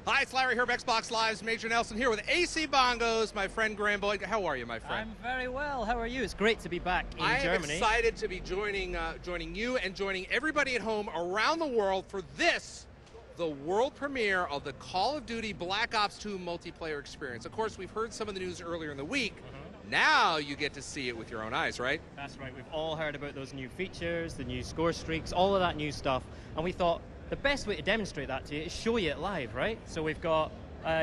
Hi, it's Larry here of Xbox Live's Major Nelson here with AC Bongos, my friend Graham Boyd. How are you, my friend? I'm very well. How are you? It's great to be back in I am Germany. excited to be joining you and joining everybody at home around the world for this, the world premiere of the Call of Duty Black Ops 2 multiplayer experience. Of course, we've heard some of the news earlier in the week. Now you get to see it with your own eyes, right? That's right. We've all heard about those new features, the new score streaks, all of that new stuff. And we thought the best way to demonstrate that to you is show you it live, right? So we've got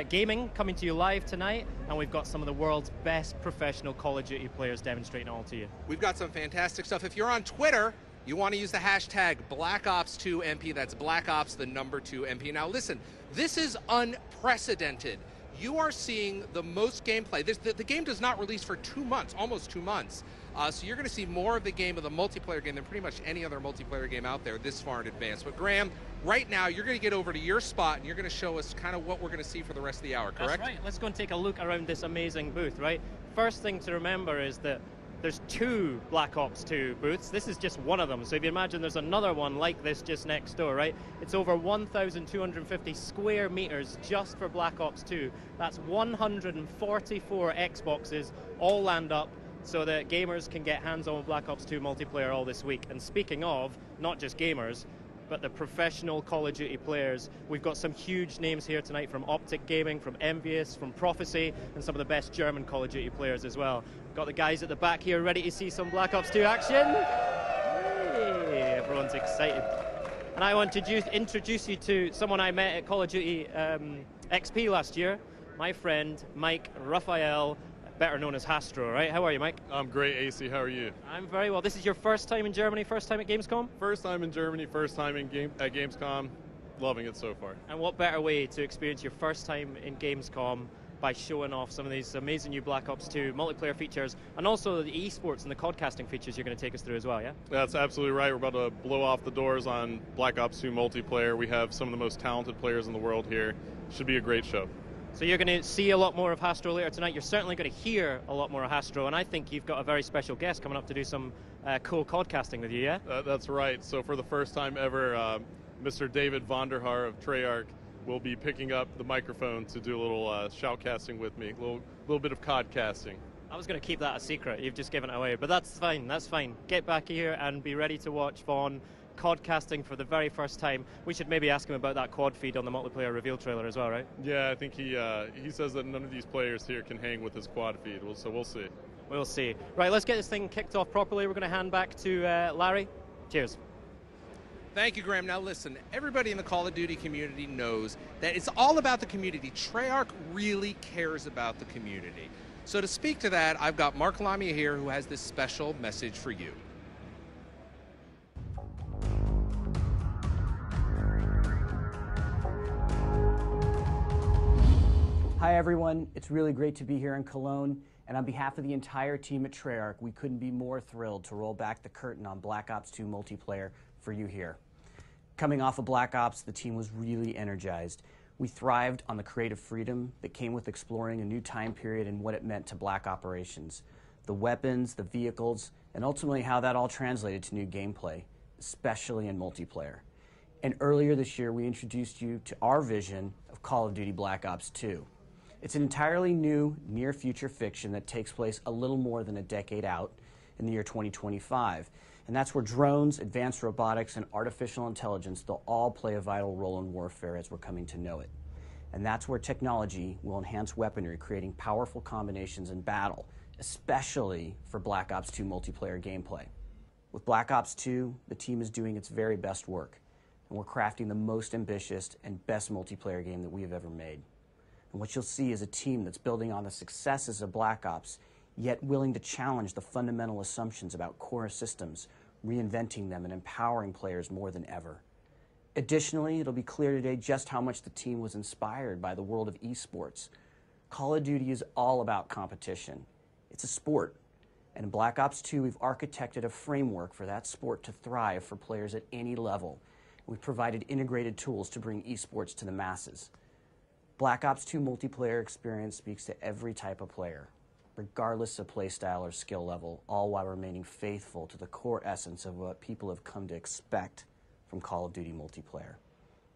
gaming coming to you live tonight, and we've got some of the world's best professional Call of Duty players demonstrating it all to you. We've got some fantastic stuff. If you're on Twitter, you want to use the hashtag BlackOps2MP. That's Black Ops, the number 2 MP. Now listen, this is unprecedented. You are seeing the most gameplay. The game does not release for 2 months, almost 2 months. So you're going to see more of the game, of the multiplayer game, than pretty much any other multiplayer game out there this far in advance. But Graham, right now, you're going to get over to your spot, and you're going to show us kind of what we're going to see for the rest of the hour, correct? That's right. Let's go and take a look around this amazing booth, right? First thing to remember is that there's 2 Black Ops 2 booths. This is just one of them. So if you imagine there's another one like this just next door, right? It's over 1,250 square meters just for Black Ops 2. That's 144 Xboxes all land up so that gamers can get hands-on with Black Ops 2 multiplayer all this week. And speaking of, not just gamers, but the professional Call of Duty players. We've got some huge names here tonight from Optic Gaming, from Envious, from Prophecy, and some of the best German Call of Duty players as well. Got the guys at the back here ready to see some Black Ops 2 action. Hey, everyone's excited. And I want to introduce you to someone I met at Call of Duty XP last year, my friend Mike Raphael, better known as Hastro, right? How are you, Mike? I'm great, AC. How are you? I'm very well. This is your first time in Germany, first time at Gamescom? First time in Germany, first time at Gamescom. Loving it so far. And what better way to experience your first time in Gamescom by showing off some of these amazing new Black Ops 2 multiplayer features, and also the esports and the codcasting features you're going to take us through as well, yeah? That's absolutely right. We're about to blow off the doors on Black Ops 2 multiplayer. We have some of the most talented players in the world here. Should be a great show. So you're going to see a lot more of Hastro later tonight. You're certainly going to hear a lot more of Hastro, and I think you've got a very special guest coming up to do some cool codcasting with you, yeah? That's right. So for the first time ever, Mr. David Vonderhaar of Treyarch will be picking up the microphone to do a little shoutcasting with me, a little bit of codcasting. I was going to keep that a secret. You've just given it away, but that's fine. That's fine. Get back here and be ready to watch Vaughn codcasting for the very first time. We should maybe ask him about that quad feed on the multiplayer reveal trailer as well, right? Yeah, I think he says that none of these players here can hang with his quad feed, so we'll see. We'll see. Right, let's get this thing kicked off properly. We're going to hand back to Larry. Cheers. Thank you, Graham. Now listen, everybody in the Call of Duty community knows that it's all about the community. Treyarch really cares about the community. So to speak to that, I've got Mark Lamia here who has this special message for you. Hi everyone, it's really great to be here in Cologne, and on behalf of the entire team at Treyarch, we couldn't be more thrilled to roll back the curtain on Black Ops 2 multiplayer for you here. Coming off of Black Ops, the team was really energized. We thrived on the creative freedom that came with exploring a new time period and what it meant to Black operations, the weapons, the vehicles, and ultimately how that all translated to new gameplay, especially in multiplayer. And earlier this year, we introduced you to our vision of Call of Duty Black Ops 2. It's an entirely new, near-future fiction that takes place a little more than a decade out in the year 2025. And that's where drones, advanced robotics, and artificial intelligence, they'll all play a vital role in warfare as we're coming to know it. And that's where technology will enhance weaponry, creating powerful combinations in battle, especially for Black Ops 2 multiplayer gameplay. With Black Ops 2, the team is doing its very best work, and we're crafting the most ambitious and best multiplayer game that we have ever made. And what you'll see is a team that's building on the successes of Black Ops, yet willing to challenge the fundamental assumptions about core systems, reinventing them and empowering players more than ever. Additionally, it'll be clear today just how much the team was inspired by the world of esports. Call of Duty is all about competition. It's a sport. And in Black Ops 2, we've architected a framework for that sport to thrive for players at any level. We've provided integrated tools to bring esports to the masses. Black Ops 2 multiplayer experience speaks to every type of player, regardless of playstyle or skill level, all while remaining faithful to the core essence of what people have come to expect from Call of Duty multiplayer.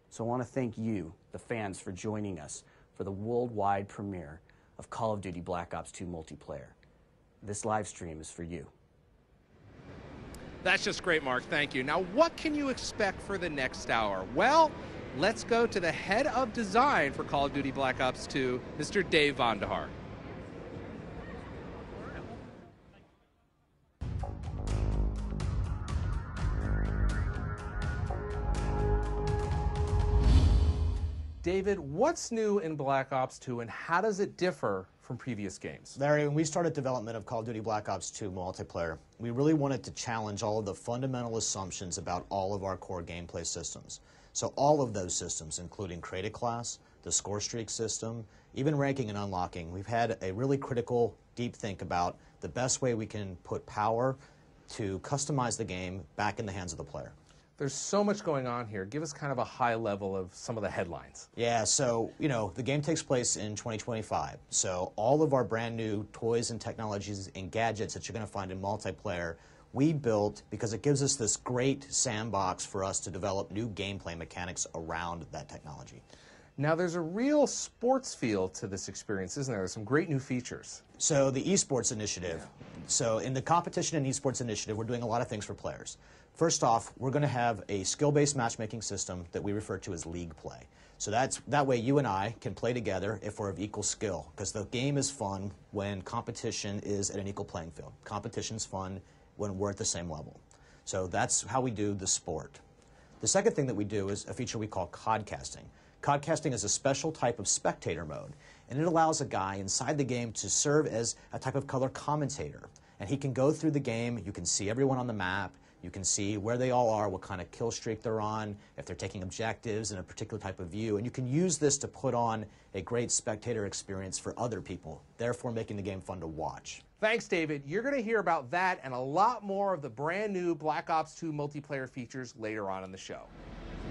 So I want to thank you, the fans, for joining us for the worldwide premiere of Call of Duty Black Ops 2 multiplayer. This live stream is for you. That's just great, Mark. Thank you. Now, what can you expect for the next hour? Well, let's go to the head of design for Call of Duty Black Ops 2, Mr. Dave Vandahar. David, what's new in Black Ops 2 and how does it differ from previous games? Larry, when we started development of Call of Duty Black Ops 2 multiplayer, we really wanted to challenge all of the fundamental assumptions about all of our core gameplay systems. So all of those systems, including Create a Class, the score streak system, even ranking and unlocking, we've had a really critical, deep think about the best way we can put power to customize the game back in the hands of the player. There's so much going on here. Give us kind of a high level of some of the headlines. Yeah, so, the game takes place in 2025. So all of our brand new toys and technologies and gadgets that you're going to find in multiplayer, we built because it gives us this great sandbox for us to develop new gameplay mechanics around that technology. Now, there's a real sports feel to this experience, isn't there? There's some great new features. So the esports initiative. So in the competition and esports initiative, we're doing a lot of things for players. First off, we're going to have a skill-based matchmaking system that we refer to as league play. So that way you and I can play together if we're of equal skill, because the game is fun when competition is at an equal playing field. Competition's fun when we're at the same level. So that's how we do the sport. The second thing that we do is a feature we call codcasting. Codcasting is a special type of spectator mode, and it allows a guy inside the game to serve as a type of color commentator. And he can go through the game, you can see everyone on the map, you can see where they all are, what kind of kill streak they're on, if they're taking objectives in a particular type of view. And you can use this to put on a great spectator experience for other people, therefore making the game fun to watch. Thanks, David. You're going to hear about that and a lot more of the brand new Black Ops 2 multiplayer features later on in the show.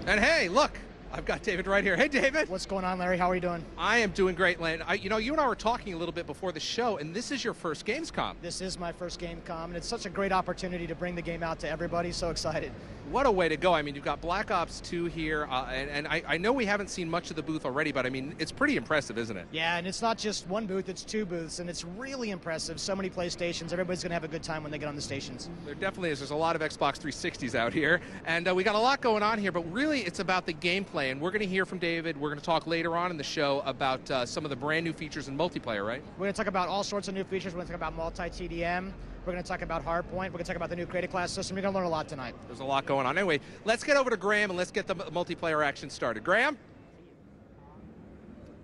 And hey, look, I've got David right here. Hey, David. What's going on, Larry? How are you doing? I am doing great, Len. You and I were talking a little bit before the show, and this is your first Gamescom. This is my first Gamescom, and it's such a great opportunity to bring the game out to everybody. So excited. What a way to go. I mean, you've got Black Ops 2 here, and I know we haven't seen much of the booth already, but I mean, it's pretty impressive, isn't it? Yeah, and it's not just one booth, it's two booths, and it's really impressive. So many PlayStations. Everybody's going to have a good time when they get on the stations. There definitely is. There's a lot of Xbox 360s out here, and we got a lot going on here, but really it's about the gameplay, and we're going to hear from David. We're going to talk later on in the show about some of the brand new features in multiplayer, right? We're going to talk about all sorts of new features. We're going to talk about multi-TDM. We're going to talk about Hardpoint. We're going to talk about the new Create a Class system. You're going to learn a lot tonight. There's a lot going on. Anyway, let's get over to Graham and let's get the multiplayer action started. Graham?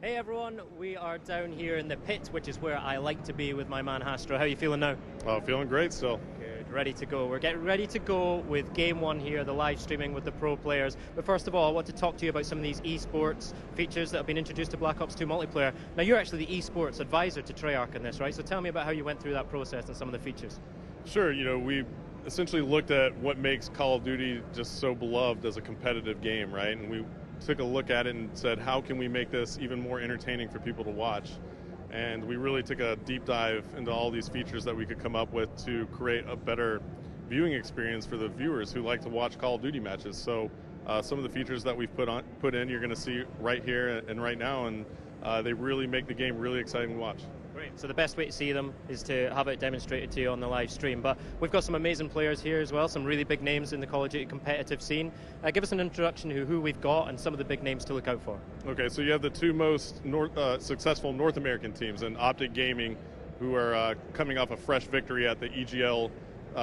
Hey everyone, we are down here in the pit, which is where I like to be with my man Hastro. How are you feeling now? Oh, feeling great still. Good, ready to go. We're getting ready to go with Game 1 here, the live streaming with the pro players. But first of all, I want to talk to you about some of these esports features that have been introduced to Black Ops 2 multiplayer. Now you're actually the esports advisor to Treyarch in this, right? So tell me about how you went through that process and some of the features. Sure, we essentially looked at what makes Call of Duty just so beloved as a competitive game, right? And we took a look at it and said, how can we make this even more entertaining for people to watch? And we really took a deep dive into all these features that we could come up with to create a better viewing experience for the viewers who like to watch Call of Duty matches. So some of the features that we've put in, you're going to see right here and right now, and they really make the game really exciting to watch. Great. So the best way to see them is to have it demonstrated to you on the live stream. But we've got some amazing players here as well, some really big names in the Call of Duty competitive scene. Give us an introduction to who we've got and some of the big names to look out for. Okay, so you have the two most successful North American teams in Optic Gaming, who are coming off a fresh victory at the EGL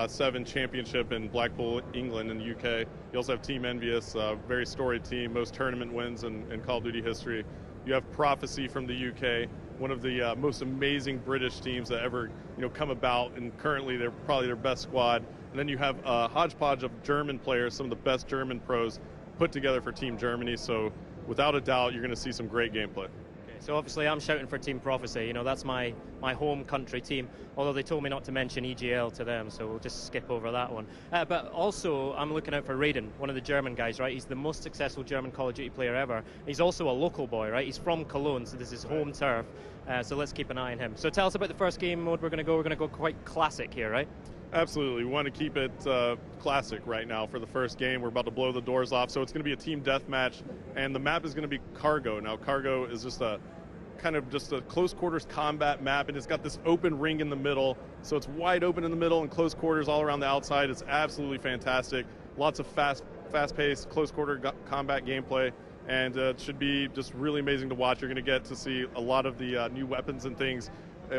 7 championship in Blackpool, England, in the UK. You also have Team Envious, a very storied team, most tournament wins in Call of Duty history. You have Prophecy from the UK, one of the most amazing British teams that ever come about, and currently they're probably their best squad. And then you have a hodgepodge of German players, some of the best German pros put together for Team Germany. So without a doubt, you're going to see some great gameplay. So obviously I'm shouting for Team Prophecy, that's my home country team, although they told me not to mention EGL to them, so we'll just skip over that one. But also I'm looking out for Raiden, one of the German guys, right? He's the most successful German Call of Duty player ever. He's also a local boy, right? He's from Cologne, so this is home turf, so let's keep an eye on him. So tell us about the first game mode we're going to go. We're going to go quite classic here, right? Absolutely. We want to keep it classic right now for the first game. We're about to blow the doors off, so it's going to be a team deathmatch, and the map is going to be Cargo. Now, Cargo is just a close quarters combat map, and it's got this open ring in the middle, so it's wide open in the middle and close quarters all around the outside. It's absolutely fantastic. Lots of fast-paced, close quarter combat gameplay, and it should be just really amazing to watch. You're going to get to see a lot of the new weapons and things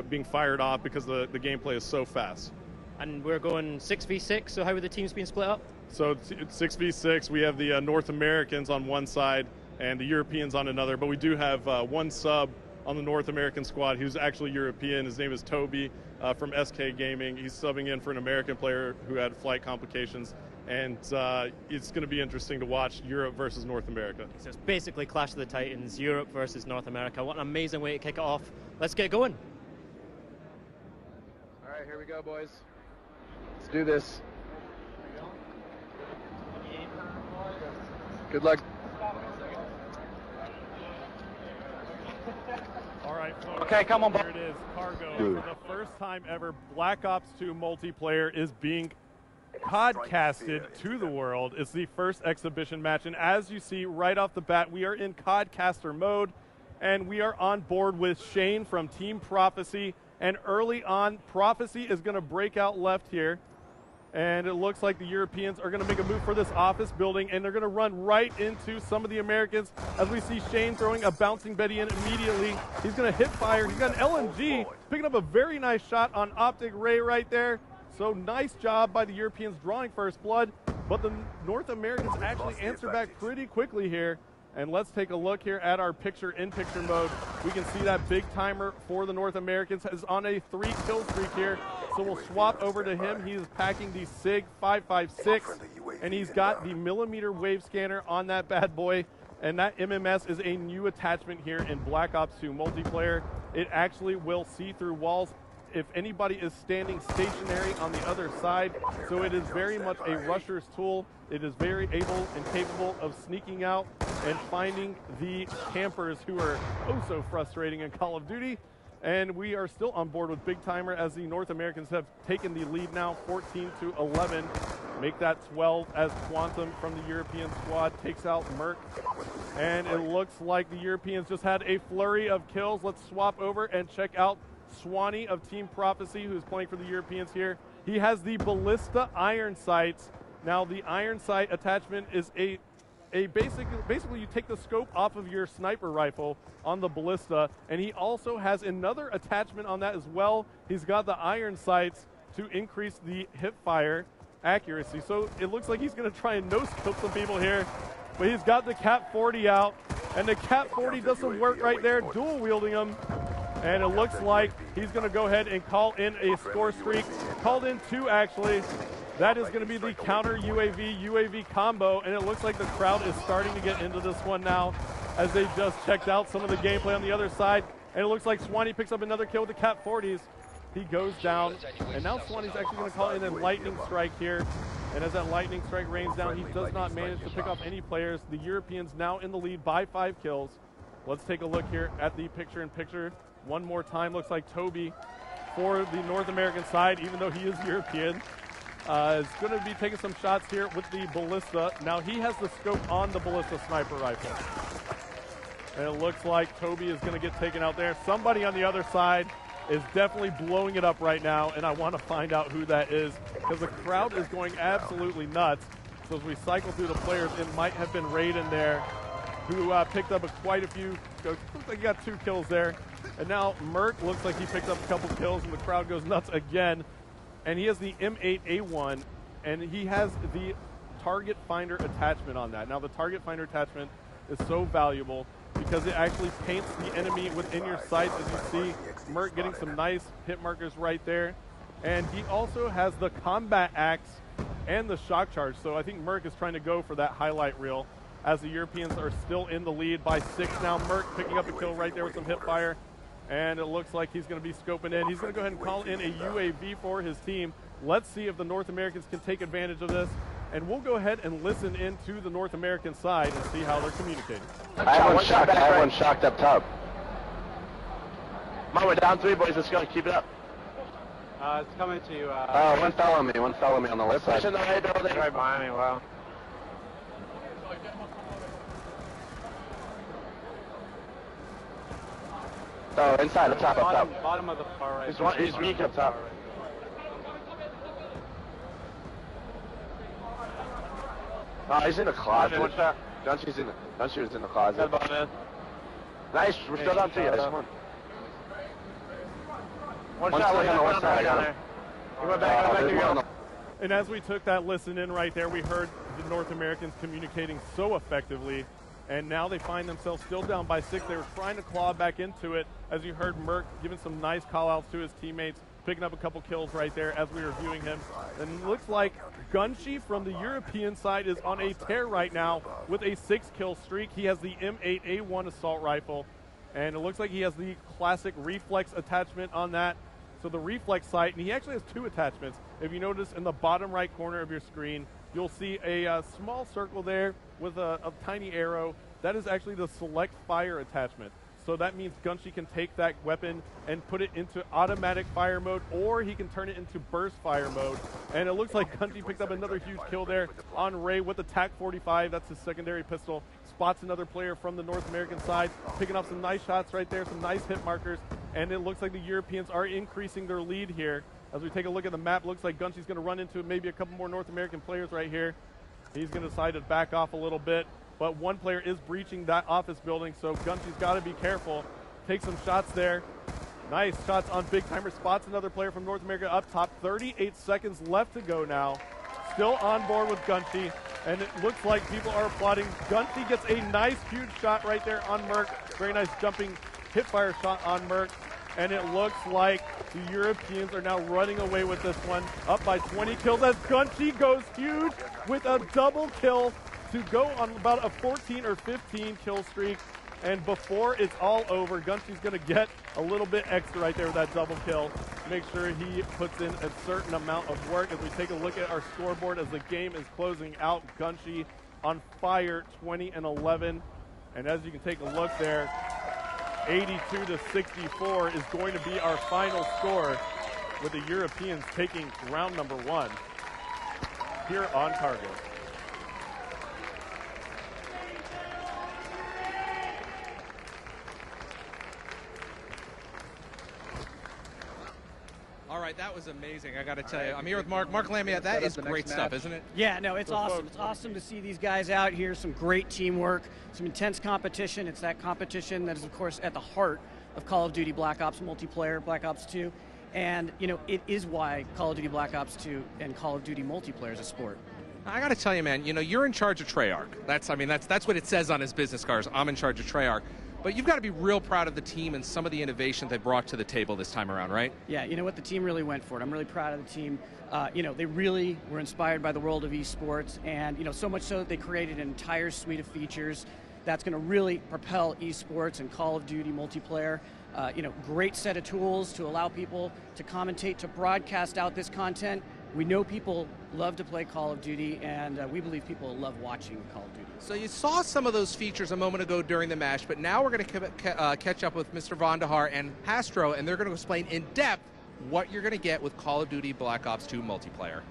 being fired off because the gameplay is so fast. And we're going 6v6, so how are the teams being split up? So it's 6v6. We have the North Americans on one side and the Europeans on another, but we do have one sub on the North American squad who's actually European. His name is Toby from SK Gaming. He's subbing in for an American player who had flight complications, and it's going to be interesting to watch Europe versus North America. So it's basically Clash of the Titans, Europe versus North America. What an amazing way to kick it off. Let's get going. All right, here we go, boys. Let's do this. Good luck. All right, folks. Okay, come on. Here it is, Cargo. For the first time ever, Black Ops 2 multiplayer is being podcasted to the world. It's the first exhibition match, and as you see right off the bat, we are in Codcaster mode, and we are on board with Shane from Team Prophecy. And early on, Prophecy is going to break out left here. And it looks like the Europeans are going to make a move for this office building, and they're going to run right into some of the Americans as we see Shane throwing a bouncing Betty in immediately. He's going to hit fire. He's got an LMG, picking up a very nice shot on Optic Ray right there. So nice job by the Europeans drawing first blood, but the North Americans actually answer back pretty quickly here. And let's take a look here at our picture-in-picture mode. We can see that big timer for the North Americans is on a 3-kill streak here. So we'll swap over to him. He is packing the SIG 556, and he's got the millimeter wave scanner on that bad boy. And that MMS is a new attachment here in Black Ops 2 multiplayer. It actually will see through walls if anybody is standing stationary on the other side. So it is very much a rusher's tool. It is very able and capable of sneaking out and finding the campers who are oh so frustrating in Call of Duty. And we are still on board with Big Timer as the North Americans have taken the lead now, 14-11. Make that 12 as Quantum from the European squad takes out Merc. And it looks like the Europeans just had a flurry of kills. Let's swap over and check out Swanee of Team Prophecy, who's playing for the Europeans here. He has the Ballista iron sights. Now the iron sight attachment is basically you take the scope off of your sniper rifle on the Ballista, and he also has another attachment on that as well. He's got the iron sights to increase the hip fire accuracy. So it looks like he's going to try and no-scope some people here, but he's got the Cap 40 out, and the Cap 40 does some work right there, dual wielding him. And it looks like he's going to go ahead and call in a score streak. Called in 2, actually. That is going to be the counter UAV combo, and it looks like the crowd is starting to get into this one now as they just checked out some of the gameplay on the other side. And it looks like Swanee picks up another kill with the Cap 40s. He goes down, and now Swanee's actually going to call in a lightning strike here. And as that lightning strike rains down, he does not manage to pick off any players. The Europeans now in the lead by 5 kills. Let's take a look here at the picture-in-picture. One more time, looks like Toby for the North American side, even though he is European, is going to be taking some shots here with the Ballista. Now he has the scope on the Ballista sniper rifle. And it looks like Toby is going to get taken out there. Somebody on the other side is definitely blowing it up right now, and I want to find out who that is because the crowd is going absolutely nuts. So as we cycle through the players, it might have been Raiden there who picked up quite a few. Looks like he got 2 kills there. And now Merc looks like he picked up a couple kills, and the crowd goes nuts again. And he has the M8A1, and he has the target finder attachment on that. Now the target finder attachment is so valuable because it actually paints the enemy within your sights, as you see Merc getting some nice hit markers right there. And he also has the combat axe and the shock charge. So I think Merc is trying to go for that highlight reel as the Europeans are still in the lead by 6 now. Merc picking up a kill right there with some hip fire. And it looks like he's going to be scoping in. He's going to go ahead and call in a UAV for his team. Let's see if the North Americans can take advantage of this. And we'll go ahead and listen into the North American side and see how they're communicating. I have one shocked up top. Come on, we're down 3, boys. Let's go. Keep it up. It's coming to you. One fellow me on the left side. Pushing the right building. Right behind me, wow. Oh, inside, up top. Bottom of the far right. He's weak up top. Oh, he's in the closet. One shot. Gunshie's in the closet. Nice, we're still down 2 guys, come on. One shot, on the west side, I got him. He went back, There's one on the And as we took that listen in right there, we heard the North Americans communicating so effectively, and now they find themselves still down by 6. They were trying to claw back into it. As you heard Merck giving some nice call-outs to his teammates, picking up a couple kills right there as we were viewing him. And it looks like Gunshie from the European side is on a tear right now with a 6-kill streak. He has the M8A1 assault rifle, and it looks like he has the classic reflex attachment on that. So the reflex sight, and he actually has 2 attachments. If you notice in the bottom right corner of your screen, you'll see a small circle there with a tiny arrow. That is actually the select fire attachment. So that means Gunshie can take that weapon and put it into automatic fire mode, or he can turn it into burst fire mode. And it looks like Gunshie picked up another huge kill there on Ray with the TAC-45. That's his secondary pistol. Spots another player from the North American side, picking up some nice shots right there, some nice hit markers. And it looks like the Europeans are increasing their lead here. As we take a look at the map, looks like Gunshie's going to run into maybe a couple more North American players right here. He's going to decide to back off a little bit. But one player is breaching that office building, so Gunshie's got to be careful. Take some shots there. Nice shots on Big Timer. Spots another player from North America up top. 38 seconds left to go now. Still on board with Gunshie, and it looks like people are applauding. Gunshie gets a nice, huge shot right there on Merck. Very nice jumping hip-fire shot on Merck. And it looks like the Europeans are now running away with this one. Up by 20 kills as Gunshie goes huge with a double kill to go on about a 14 or 15 kill streak. And before it's all over, Gunshie's going to get a little bit extra right there with that double kill. Make sure he puts in a certain amount of work. As we take a look at our scoreboard as the game is closing out, Gunshie on fire, 20-11. And as you can take a look there, 82-64 is going to be our final score, with the Europeans taking round number 1 here on Cargo. All right, that was amazing. I got to tell you, I'm here with Mark. Mark Lamia, that is great stuff, isn't it? Yeah, no, it's awesome. It's awesome to see these guys out here, some great teamwork, some intense competition. It's that competition that is, of course, at the heart of Call of Duty Black Ops multiplayer, Black Ops 2. And, you know, it is why Call of Duty Black Ops 2 and Call of Duty multiplayer is a sport. I got to tell you, man, you know, you're in charge of Treyarch. That's what it says on his business cards. I'm in charge of Treyarch. But you've got to be real proud of the team and some of the innovation they brought to the table this time around, right? Yeah, you know what? The team really went for it. I'm really proud of the team. You know, they really were inspired by the world of esports, and, you know, so much so that they created an entire suite of features that's going to really propel esports and Call of Duty multiplayer. You know, great set of tools to allow people to commentate, to broadcast out this content. We know people love to play Call of Duty, and we believe people love watching Call of Duty. So you saw some of those features a moment ago during the match, but now we're going to catch up with Mr. Vandahar and Hastro, and they're going to explain in depth what you're going to get with Call of Duty Black Ops 2 multiplayer.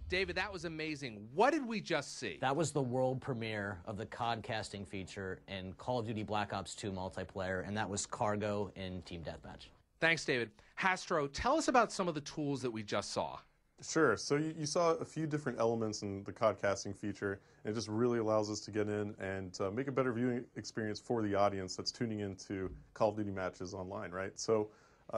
David, that was amazing. What did we just see? That was the world premiere of the codcasting feature in Call of Duty Black Ops 2 multiplayer, and that was Cargo in Team Deathmatch. Thanks, David. Hastro, tell us about some of the tools that we just saw. Sure. So you saw a few different elements in the codcasting feature, and it just really allows us to get in and make a better viewing experience for the audience that's tuning into Call of Duty matches online, right? So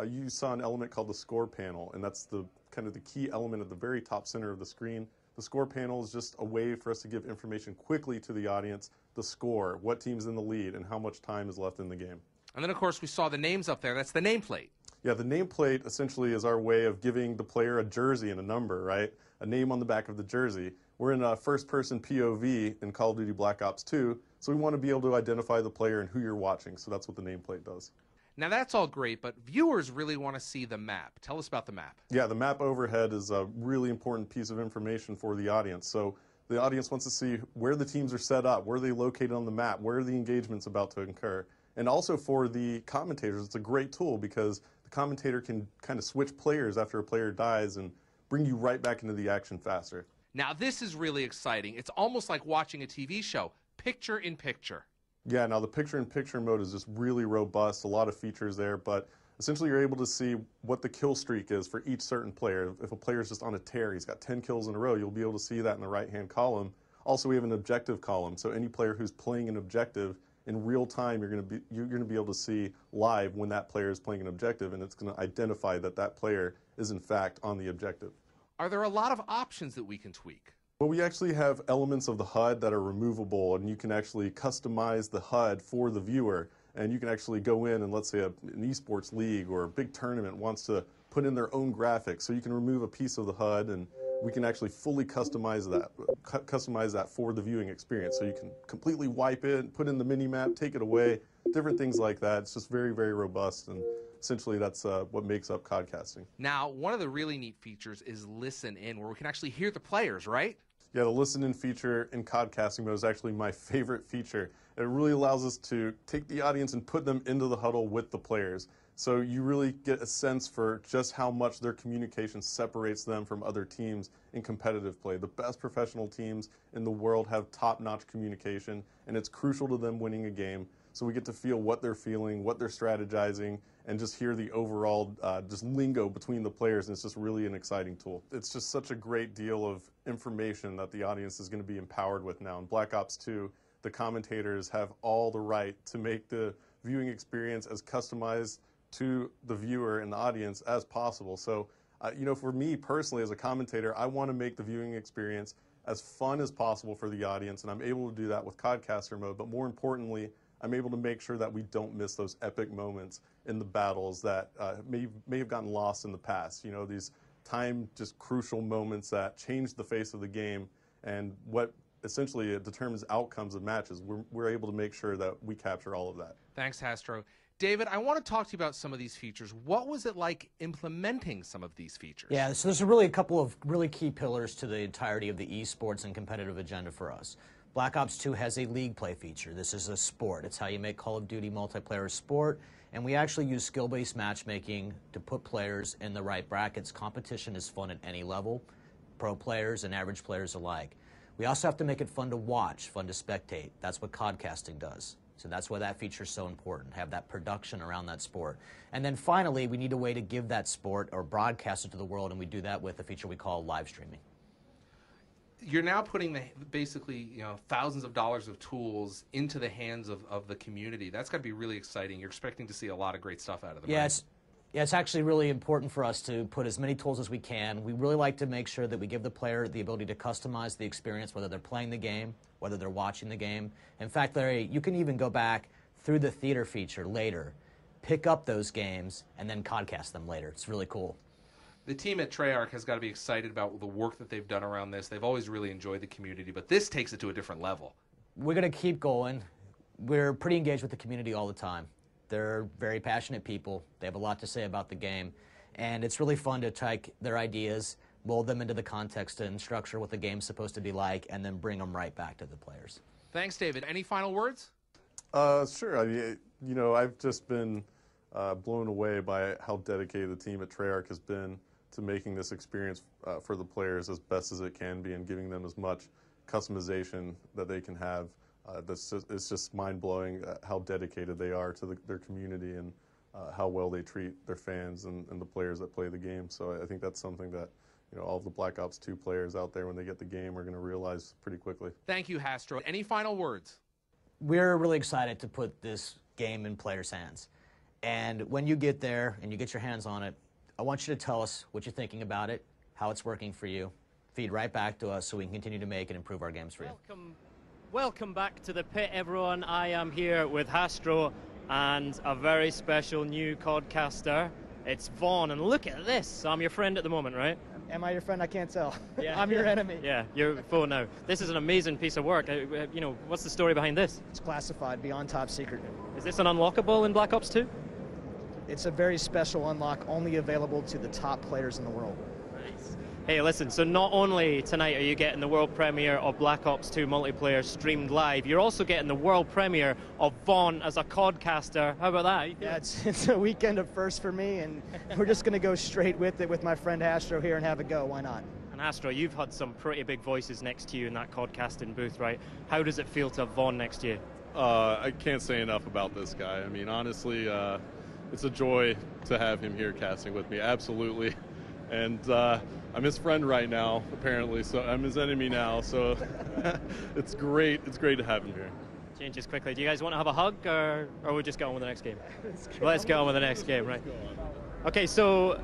you saw an element called the score panel, and that's the kind of the key element at the very top center of the screen. The score panel is just a way for us to give information quickly to the audience, the score, what team's in the lead, and how much time is left in the game. And then, of course, we saw the names up there. That's the nameplate. Yeah, the nameplate essentially is our way of giving the player a jersey and a number, right? A name on the back of the jersey. We're in a first-person POV in Call of Duty Black Ops 2, so we want to be able to identify the player and who you're watching, so that's what the nameplate does. Now, that's all great, but viewers really want to see the map. Tell us about the map. Yeah, the map overhead is a really important piece of information for the audience. So The audience wants to see where the teams are set up, where they're located on the map, where the engagement's about to occur. And also for the commentators, it's a great tool because the commentator can kind of switch players after a player dies and bring you right back into the action faster. Now this is really exciting. It's almost like watching a TV show, picture in picture. Yeah, now the picture-in-picture mode is just really robust, a lot of features there, but essentially you're able to see what the kill streak is for each certain player. If a player is just on a tear, he's got 10 kills in a row, you'll be able to see that in the right-hand column. Also, we have an objective column, so any player who's playing an objective in real time, you're going to be able to see live when that player is playing an objective, and it's going to identify that that player is in fact on the objective. Are there a lot of options that we can tweak? Well, we actually have elements of the HUD that are removable, and you can actually customize the HUD for the viewer. And you can actually go in and, let's say an esports league or a big tournament wants to put in their own graphics, so you can remove a piece of the HUD and we can actually fully customize that for the viewing experience. So you can completely wipe it, put in the mini map, take it away, different things like that. It's just very, very robust, and essentially that's what makes up codcasting. Now, one of the really neat features is Listen In, where we can actually hear the players, right? Yeah, the Listen In feature in codcasting mode is actually my favorite feature. It really allows us to take the audience and put them into the huddle with the players. So you really get a sense for just how much their communication separates them from other teams in competitive play. The best professional teams in the world have top-notch communication, and it's crucial to them winning a game. So we get to feel what they're feeling, what they're strategizing, and just hear the overall just lingo between the players, and it's just really an exciting tool. It's just such a great deal of information that the audience is going to be empowered with now. In Black Ops 2, the commentators have all the right to make the viewing experience as customized to the viewer and the audience as possible. So, you know, for me personally as a commentator, I want to make the viewing experience as fun as possible for the audience, and I'm able to do that with Codcaster mode, but more importantly, I'm able to make sure that we don't miss those epic moments in the battles that may have gotten lost in the past. You know, these just crucial moments that change the face of the game, and what essentially it determines outcomes of matches. We're able to make sure that we capture all of that. Thanks, Hastro. David, I want to talk to you about some of these features. What was it like implementing some of these features? Yeah, so there's really a couple of really key pillars to the entirety of the esports and competitive agenda for us. Black Ops 2 has a league play feature. This is a sport. It's how you make Call of Duty multiplayer a sport, and we actually use skill-based matchmaking to put players in the right brackets. Competition is fun at any level, pro players and average players alike. We also have to make it fun to watch, fun to spectate. That's what codcasting does. So that's why that feature is so important, have that production around that sport. And then finally, we need a way to give that sport or broadcast it to the world, and we do that with a feature we call live streaming. You're now putting basically, you know, thousands of dollars of tools into the hands of the community. That's got to be really exciting. You're expecting to see a lot of great stuff out of them. Yeah, it's actually really important for us to put as many tools as we can. We really like to make sure that we give the player the ability to customize the experience, whether they're playing the game, whether they're watching the game. In fact, Larry, you can even go back through the theater feature later, pick up those games, and then codcast them later. It's really cool. The team at Treyarch has got to be excited about the work that they've done around this. They've always really enjoyed the community, but this takes it to a different level. We're going to keep going. We're pretty engaged with the community all the time. They're very passionate people. They have a lot to say about the game, and it's really fun to take their ideas, mold them into the context and structure what the game's supposed to be like, and then bring them right back to the players. Thanks, David. Any final words? Sure. I mean, you know, I've just been blown away by how dedicated the team at Treyarch has been to making this experience for the players as best as it can be and giving them as much customization that they can have. It's just mind-blowing how dedicated they are to their community and how well they treat their fans and the players that play the game. So I think that's something that, you know, all of the Black Ops 2 players out there when they get the game are going to realize pretty quickly. Thank you, Hastro. Any final words? We're really excited to put this game in players' hands. And when you get there and you get your hands on it, I want you to tell us what you're thinking about it, how it's working for you. Feed right back to us so we can continue to make and improve our games for you. Welcome back to the pit, everyone. I am here with Hastro and a very special new codcaster. It's Vaughn, and look at this. I'm your friend at the moment, right? Am I your friend? I can't tell. Yeah. I'm your enemy. Yeah, you're foe now. This is an amazing piece of work. You know, what's the story behind this? It's classified beyond top secret. Is this an unlockable in Black Ops 2? It's a very special unlock only available to the top players in the world. Nice. Hey, listen, so not only tonight are you getting the world premiere of Black Ops 2 multiplayer streamed live, you're also getting the world premiere of Vaughn as a codcaster. How about that? Yeah, it's a weekend of first for me, and we're just going to go straight with it with my friend Astro here and have a go. Why not? And Astro, you've had some pretty big voices next to you in that codcasting booth, right? How does it feel to have Vaughn next to you? I can't say enough about this guy. I mean, honestly, it's a joy to have him here casting with me, absolutely. And I'm his friend right now, apparently, so I'm his enemy now, so it's great to have him here. Changes quickly. Do you guys want to have a hug, or we just get on with the next game? Let's get on with the next game, right? Okay, so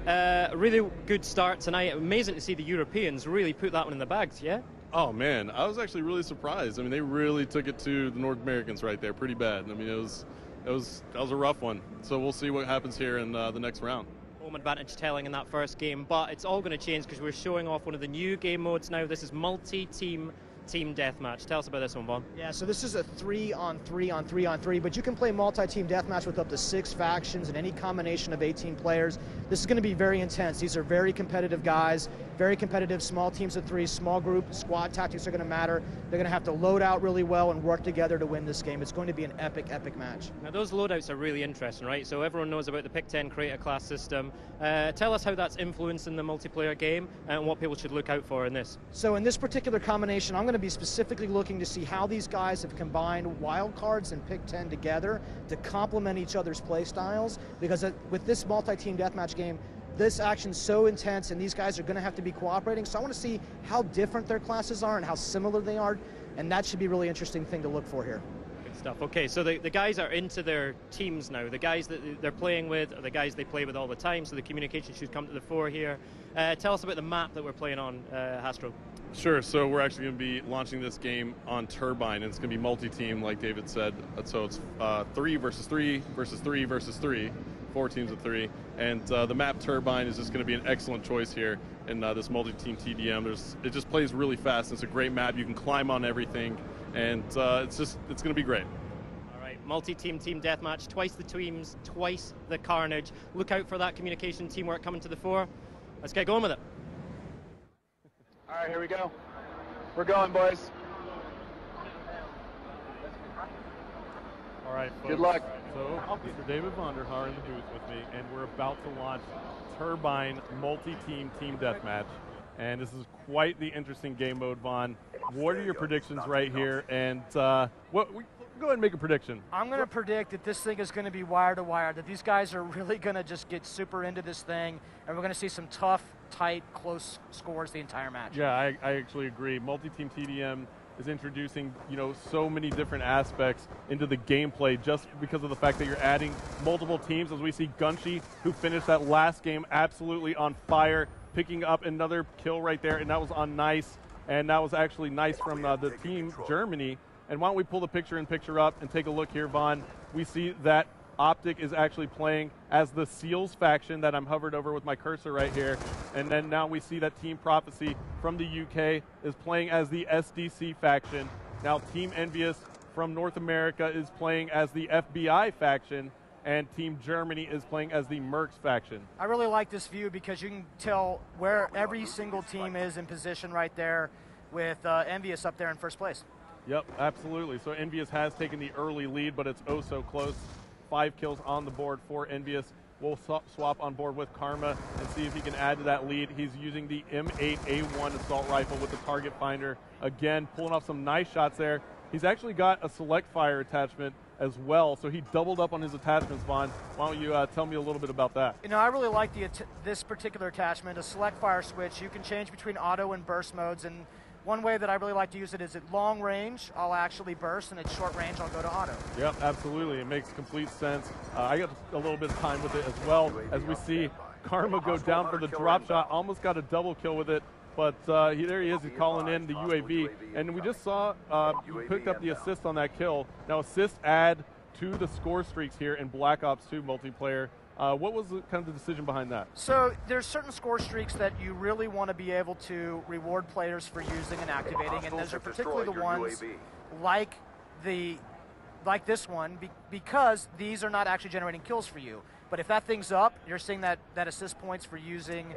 really good start tonight. Amazing to see the Europeans really put that one in the bags, yeah? Oh man, I was actually really surprised. I mean, they really took it to the North Americans right there, pretty bad. I mean, that was a rough one. So we'll see what happens here in the next round. Home advantage telling in that first game, but it's all going to change because we're showing off one of the new game modes now. This is multi-team deathmatch. Tell us about this one, Vaughn. Yeah, so this is a 3-on-3-on-3-on-3, but you can play multi-team deathmatch with up to 6 factions and any combination of 18 players. This is going to be very intense. These are very competitive guys, very competitive small teams of 3, small group, squad tactics are going to matter. They're going to have to load out really well and work together to win this game. It's going to be an epic, epic match. Now those loadouts are really interesting, right? So everyone knows about the Pick 10 creator class system. Tell us how that's influencing the multiplayer game and what people should look out for in this. So in this particular combination, I'm going to be specifically looking to see how these guys have combined wildcards and Pick 10 together to complement each other's play styles, because with this multi-team deathmatch game, this action's so intense and these guys are going to have to be cooperating, so I want to see how different their classes are and how similar they are, and that should be a really interesting thing to look for here. Good stuff. Okay, so the guys are into their teams now. The guys that they're playing with are the guys they play with all the time, so the communication should come to the fore here. Tell us about the map that we're playing on, Hastro. Sure, so we're actually going to be launching this game on Turbine, and it's going to be multi-team, like David said. So it's 3 versus 3 versus 3 versus 3, 4 teams of 3. And the map Turbine is just going to be an excellent choice here in this multi-team TDM. It just plays really fast. It's a great map. You can climb on everything, and it's going to be great. All right, multi-team team deathmatch, twice the teams, twice the carnage. Look out for that communication teamwork coming to the fore. Let's get going with it. All right, here we go. We're going, boys. All right, folks. Good luck. So, Mr. David Vonderhaar in the booth with me, and we're about to launch Turbine multi-team team deathmatch. And this is quite the interesting game mode, Vaughn. What are your predictions right here? And go ahead and make a prediction. I'm going to predict that this thing is going to be wire to wire, that these guys are really going to just get super into this thing, and we're going to see some tough, tight, close scores the entire match. Yeah, I actually agree. Multi-team TDM is introducing, so many different aspects into the gameplay just because of the fact that you're adding multiple teams, as we see Gunshi, who finished that last game absolutely on fire, picking up another kill right there, and that was on Nice, and that was actually nice from the team Germany. And why don't we pull the picture-in-picture up and take a look here, Vaughn. We see that Optic is actually playing as the Seals faction that I'm hovered over with my cursor right here. And then now we see that Team Prophecy from the UK is playing as the SDC faction. Now Team Envious from North America is playing as the FBI faction, and Team Germany is playing as the Mercs faction. I really like this view because you can tell where every single team is in position right there, with Envious up there in first place. Yep, absolutely. So Envious has taken the early lead, but it's oh so close. 5 kills on the board for Envious. We'll swap on board with Karma and see if he can add to that lead. He's using the M8A1 assault rifle with the target finder. Again, pulling off some nice shots there. He's actually got a select fire attachment as well, so he doubled up on his attachments, Vaughn. Why don't you tell me a little bit about that? I really like this particular attachment, a select fire switch. You can change between auto and burst modes, and one way that I really like to use it is at long range, I'll actually burst, and at short range, I'll go to auto. Yep, absolutely. It makes complete sense. I got a little bit of time with it as well, as we see Karma go down for the drop shot, almost got a double kill with it, but there he is, he's calling in the UAV, and we just saw he picked up the assist on that kill. Now assists add to the score streaks here in Black Ops 2 multiplayer. What was kind of the decision behind that? So there's certain score streaks that you really want to be able to reward players for using and activating, and those are particularly the ones like this one, because these are not actually generating kills for you. But if that thing's up, you're seeing that assist points for using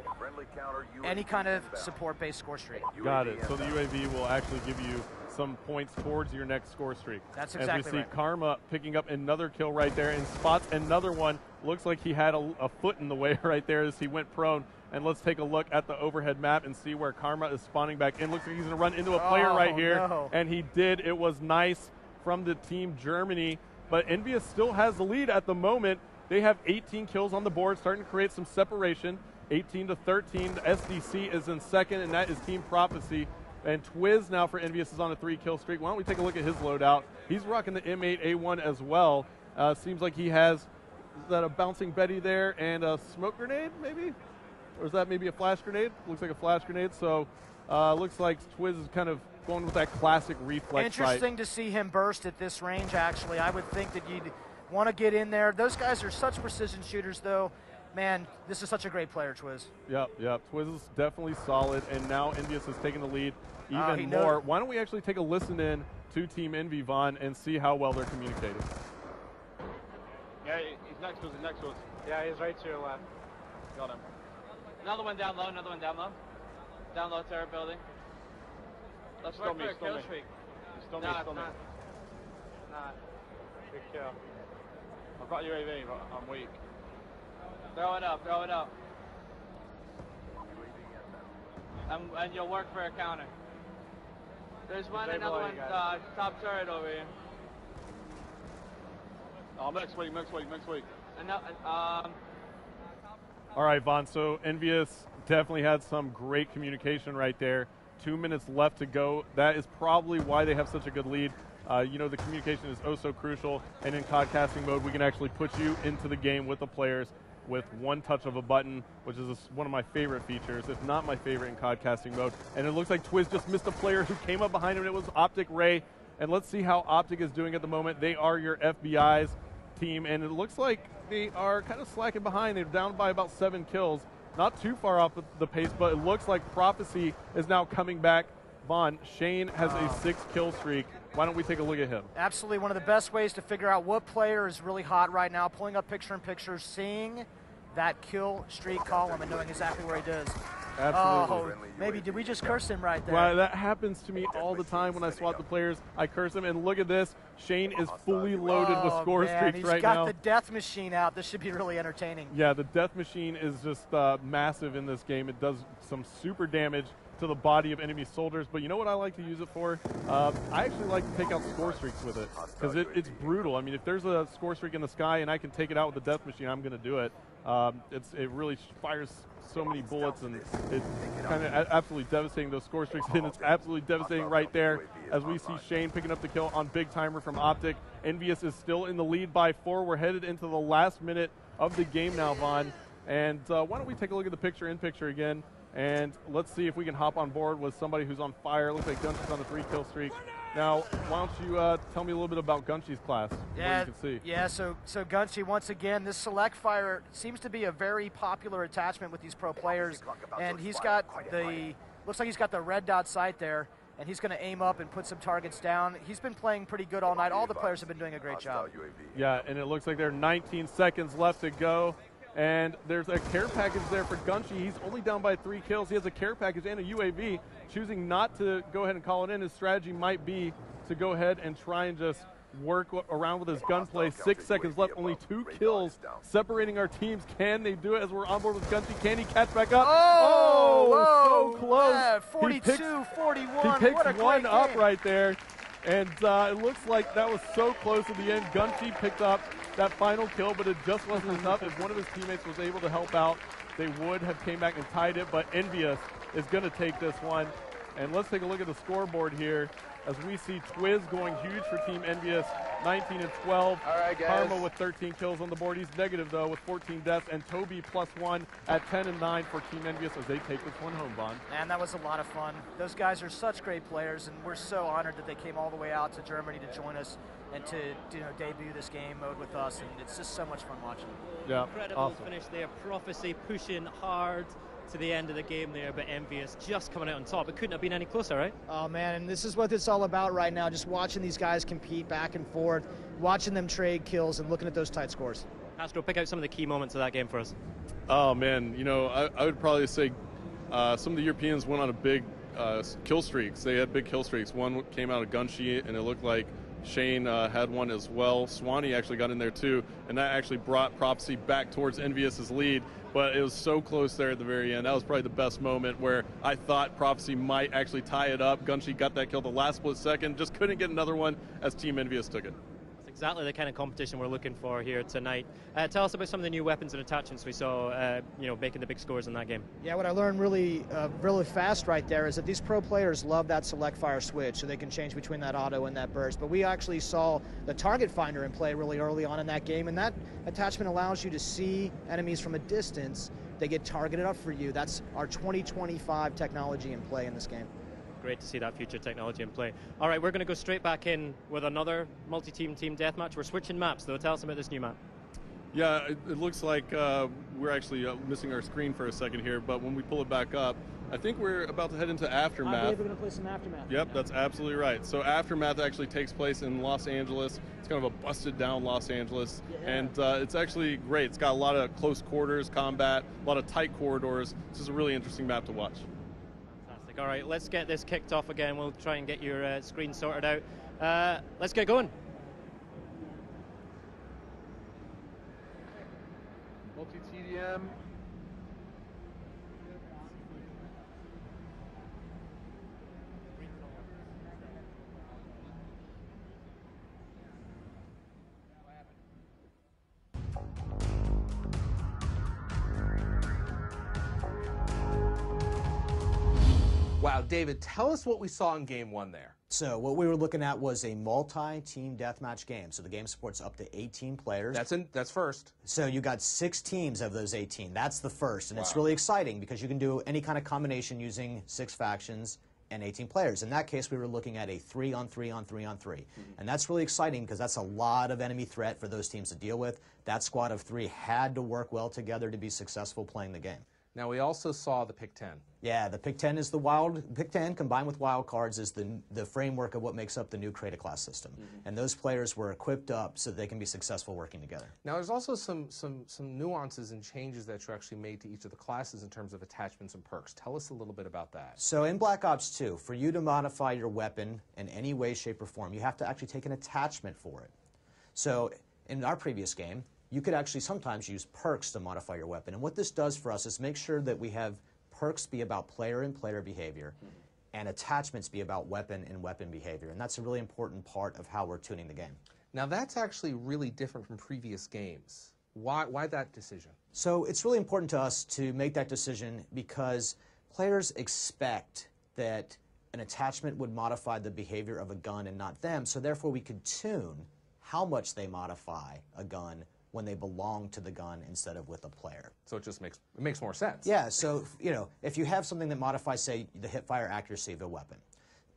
any kind of support-based score streak. Got it. So the UAV will actually give you some points towards your next score streak. That's exactly As we see right. Karma picking up another kill right there and spots another one. Looks like he had a foot in the way right there as he went prone. And let's take a look at the overhead map and see where Karma is spawning back in. Looks like he's going to run into a player right here. No. And he did. It was nice from the team Germany. But Envious still has the lead at the moment. They have 18 kills on the board, starting to create some separation. 18 to 13. The SDC is in second, and that is Team Prophecy. And Twiz now for Envious is on a 3-kill streak. Why don't we take a look at his loadout? He's rocking the M8A1 as well. Seems like he has, is that a bouncing Betty there and a smoke grenade maybe? Or is that maybe a flash grenade? Looks like a flash grenade. So looks like Twiz is kind of going with that classic reflex sight. Interesting to see him burst at this range, actually. I would think that you'd want to get in there. Those guys are such precision shooters, though. Man, this is such a great player, Twiz. Yep. Twiz is definitely solid, and now Envious is taking the lead even knows. more. Why don't we actually take a listen in to Team Envy, Vaughn, and see how well they're communicating? Yeah, he's next to us, Yeah, he's right to your left. Got him. Another one down low, another one down low. Down low, turret building. Let's work for a kill streak. Stun me. Nah. Good kill. I've got UAV, but I'm weak. Throw it up. And you'll work for a counter. There's one, another one, top turret over here. Oh, next week. All right, Vaughn, so Envious definitely had some great communication right there. 2 minutes left to go. That is probably why they have such a good lead. The communication is oh so crucial, and in COD casting mode, we can actually put you into the game with the players with one touch of a button, which is one of my favorite features, if not my favorite in COD casting mode. And it looks like Twiz just missed a player who came up behind him, and it was Optic Ray. And let's see how Optic is doing at the moment. They are your FBI's team, and it looks like they are kind of slacking behind. They're down by about 7 kills. Not too far off the pace, but it looks like Prophecy is now coming back. Vaughn, Shane has a 6-kill streak. Why don't we take a look at him? Absolutely one of the best ways to figure out what player is really hot right now, pulling up picture-in-picture, seeing that kill streak column and knowing exactly where he does. Absolutely. Oh, maybe did we just curse him right there? Well, that happens to me all the time when I swap the players. I curse him, and look at this. Shane is fully loaded with score streaks right now. He's got the death machine out. This should be really entertaining. Yeah, the death machine is just massive in this game. It does some super damage to the body of enemy soldiers, but you know what I like to use it for? I actually like to take out score streaks with it, because it's brutal. I mean, if there's a score streak in the sky and I can take it out with the death machine, I'm going to do it. It really fires so many bullets, and it's kind of absolutely devastating, those score streaks, and it's absolutely devastating right there as we see Shane picking up the kill on Big Timer from Optic. Envious is still in the lead by 4. We're headed into the last minute of the game now, Vaughn, and why don't we take a look at the picture-in-picture again, and let's see if we can hop on board with somebody who's on fire. Looks like Gunshy's on a 3-kill streak. Now, why don't you tell me a little bit about Gunshy's class, Yeah, what you can see. Yeah, so Gunshy, once again, this select fire seems to be a very popular attachment with these pro players, and he's got looks like he's got the red dot sight there, and he's going to aim up and put some targets down. He's been playing pretty good all night. All the players have been doing a great job. Yeah, and it looks like there are 19 seconds left to go. And there's a care package there for Gunshy. He's only down by 3 kills. He has a care package and a UAV. Choosing not to go ahead and call it in, his strategy might be to go ahead and try and just work around with his gunplay. 6 seconds left, only 2 kills separating our teams. Can they do it as we're on board with Gunshy? Can he catch back up? Oh, so close. Yeah, 42-41. He picks what a one great up game. right there. And it looks like that was so close at the end. Gunshy picked up that final kill, but it just wasn't enough. If one of his teammates was able to help out, they would have came back and tied it, but Envious is going to take this one. And let's take a look at the scoreboard here as we see Twiz going huge for Team Envious, 19 and 12. All right, guys. Karma with 13 kills on the board. He's negative, though, with 14 deaths. And Toby +1 at 10 and 9 for Team Envious as they take this one home, Vaughn. And that was a lot of fun. Those guys are such great players, and we're so honored that they came all the way out to Germany to join us and to debut this game mode with us. And it's just so much fun watching. Yeah, Incredible awesome. finish there. Prophecy pushing hard to the end of the game there, but Envious just coming out on top. It couldn't have been any closer, right? Oh man, and this is what it's all about right now, just watching these guys compete back and forth, watching them trade kills and looking at those tight scores. Astro, pick out some of the key moments of that game for us. Oh man, you know, I would probably say some of the Europeans went on a big kill streaks. They had big kill streaks. One came out of Gunshi, and it looked like Shane had one as well. Swanee actually got in there too, and that actually brought Prophecy back towards Envious's lead, but it was so close there at the very end. That was probably the best moment where I thought Prophecy might actually tie it up. Gunshi got that kill the last split second, just couldn't get another one as Team Envious took it. Exactly the kind of competition we're looking for here tonight. Tell us about some of the new weapons and attachments we saw, making the big scores in that game. Yeah, what I learned really fast right there is that these pro players love that select fire switch, so they can change between that auto and that burst. But we actually saw the target finder in play really early on in that game, and that attachment allows you to see enemies from a distance. They get targeted up for you. That's our 2025 technology in play in this game. Great to see that future technology in play. All right, we're going to go straight back in with another multi-team team deathmatch. We're switching maps, though. Tell us about this new map. Yeah, it looks like we're actually missing our screen for a second here, but when we pull it back up, I think we're about to head into Aftermath. I believe we're going to play some Aftermath. Yep, that's absolutely right. So Aftermath actually takes place in Los Angeles. It's kind of a busted down Los Angeles, and it's actually great. It's got a lot of close quarters combat, a lot of tight corridors. This is a really interesting map to watch. All right, let's get this kicked off again. We'll try and get your screen sorted out. Let's get going. Multi-TDM. Wow, David, tell us what we saw in Game 1 there. So what we were looking at was a multi-team deathmatch game. So the game supports up to 18 players. That's first. So you got 6 teams of those 18. That's the first, and it's really exciting because you can do any kind of combination using 6 factions and 18 players. In that case, we were looking at a 3-on-3-on-3-on-3. And that's really exciting because that's a lot of enemy threat for those teams to deal with. That squad of 3 had to work well together to be successful playing the game. Now, we also saw the Pick 10. Yeah, the Pick 10 is Pick 10 combined with wild cards is the framework of what makes up the new Create a Class system. And those players were equipped up so they can be successful working together. Now, there's also some nuances and changes that you actually made to each of the classes in terms of attachments and perks. Tell us a little bit about that. So in Black Ops 2, for you to modify your weapon in any way, shape, or form, you have to actually take an attachment for it. So in our previous game, you could actually sometimes use perks to modify your weapon. And what this does for us is make sure that we have perks be about player and player behavior, and attachments be about weapon and weapon behavior. And that's a really important part of how we're tuning the game. Now, that's actually really different from previous games. Why that decision? So it's really important to us to make that decision because players expect that an attachment would modify the behavior of a gun and not them, so therefore we could tune how much they modify a gun when they belong to the gun instead of with a player. So it just makes more sense. Yeah, so if you have something that modifies, say, the hip-fire accuracy of a weapon,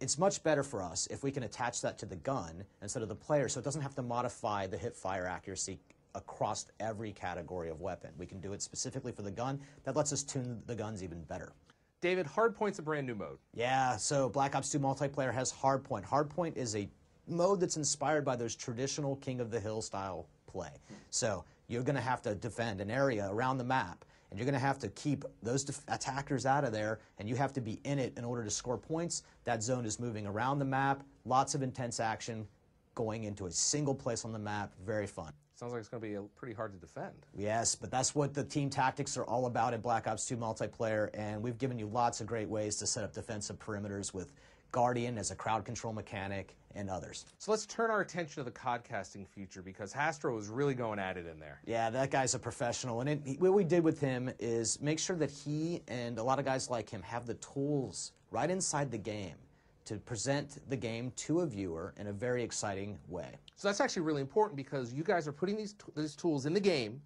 it's much better for us if we can attach that to the gun instead of the player, so it doesn't have to modify the hip-fire accuracy across every category of weapon. We can do it specifically for the gun. That lets us tune the guns even better. David, Hardpoint's a brand new mode. Yeah, so Black Ops 2 multiplayer has Hardpoint. Hardpoint is a mode that's inspired by those traditional King of the Hill style play. So you're going to have to defend an area around the map, and you're going to have to keep those attackers out of there, and you have to be in it in order to score points. That zone is moving around the map, lots of intense action, going into a single place on the map, very fun. Sounds like it's going to be pretty hard to defend. Yes, but that's what the team tactics are all about in Black Ops 2 multiplayer, and we've given you lots of great ways to set up defensive perimeters with Guardian as a crowd control mechanic, and others. So let's turn our attention to the codcasting feature because Hastro was really going at it in there. Yeah, that guy's a professional. And what we did with him is make sure that he and a lot of guys like him have the tools right inside the game to present the game to a viewer in a very exciting way. So that's actually really important because you guys are putting these tools in the game,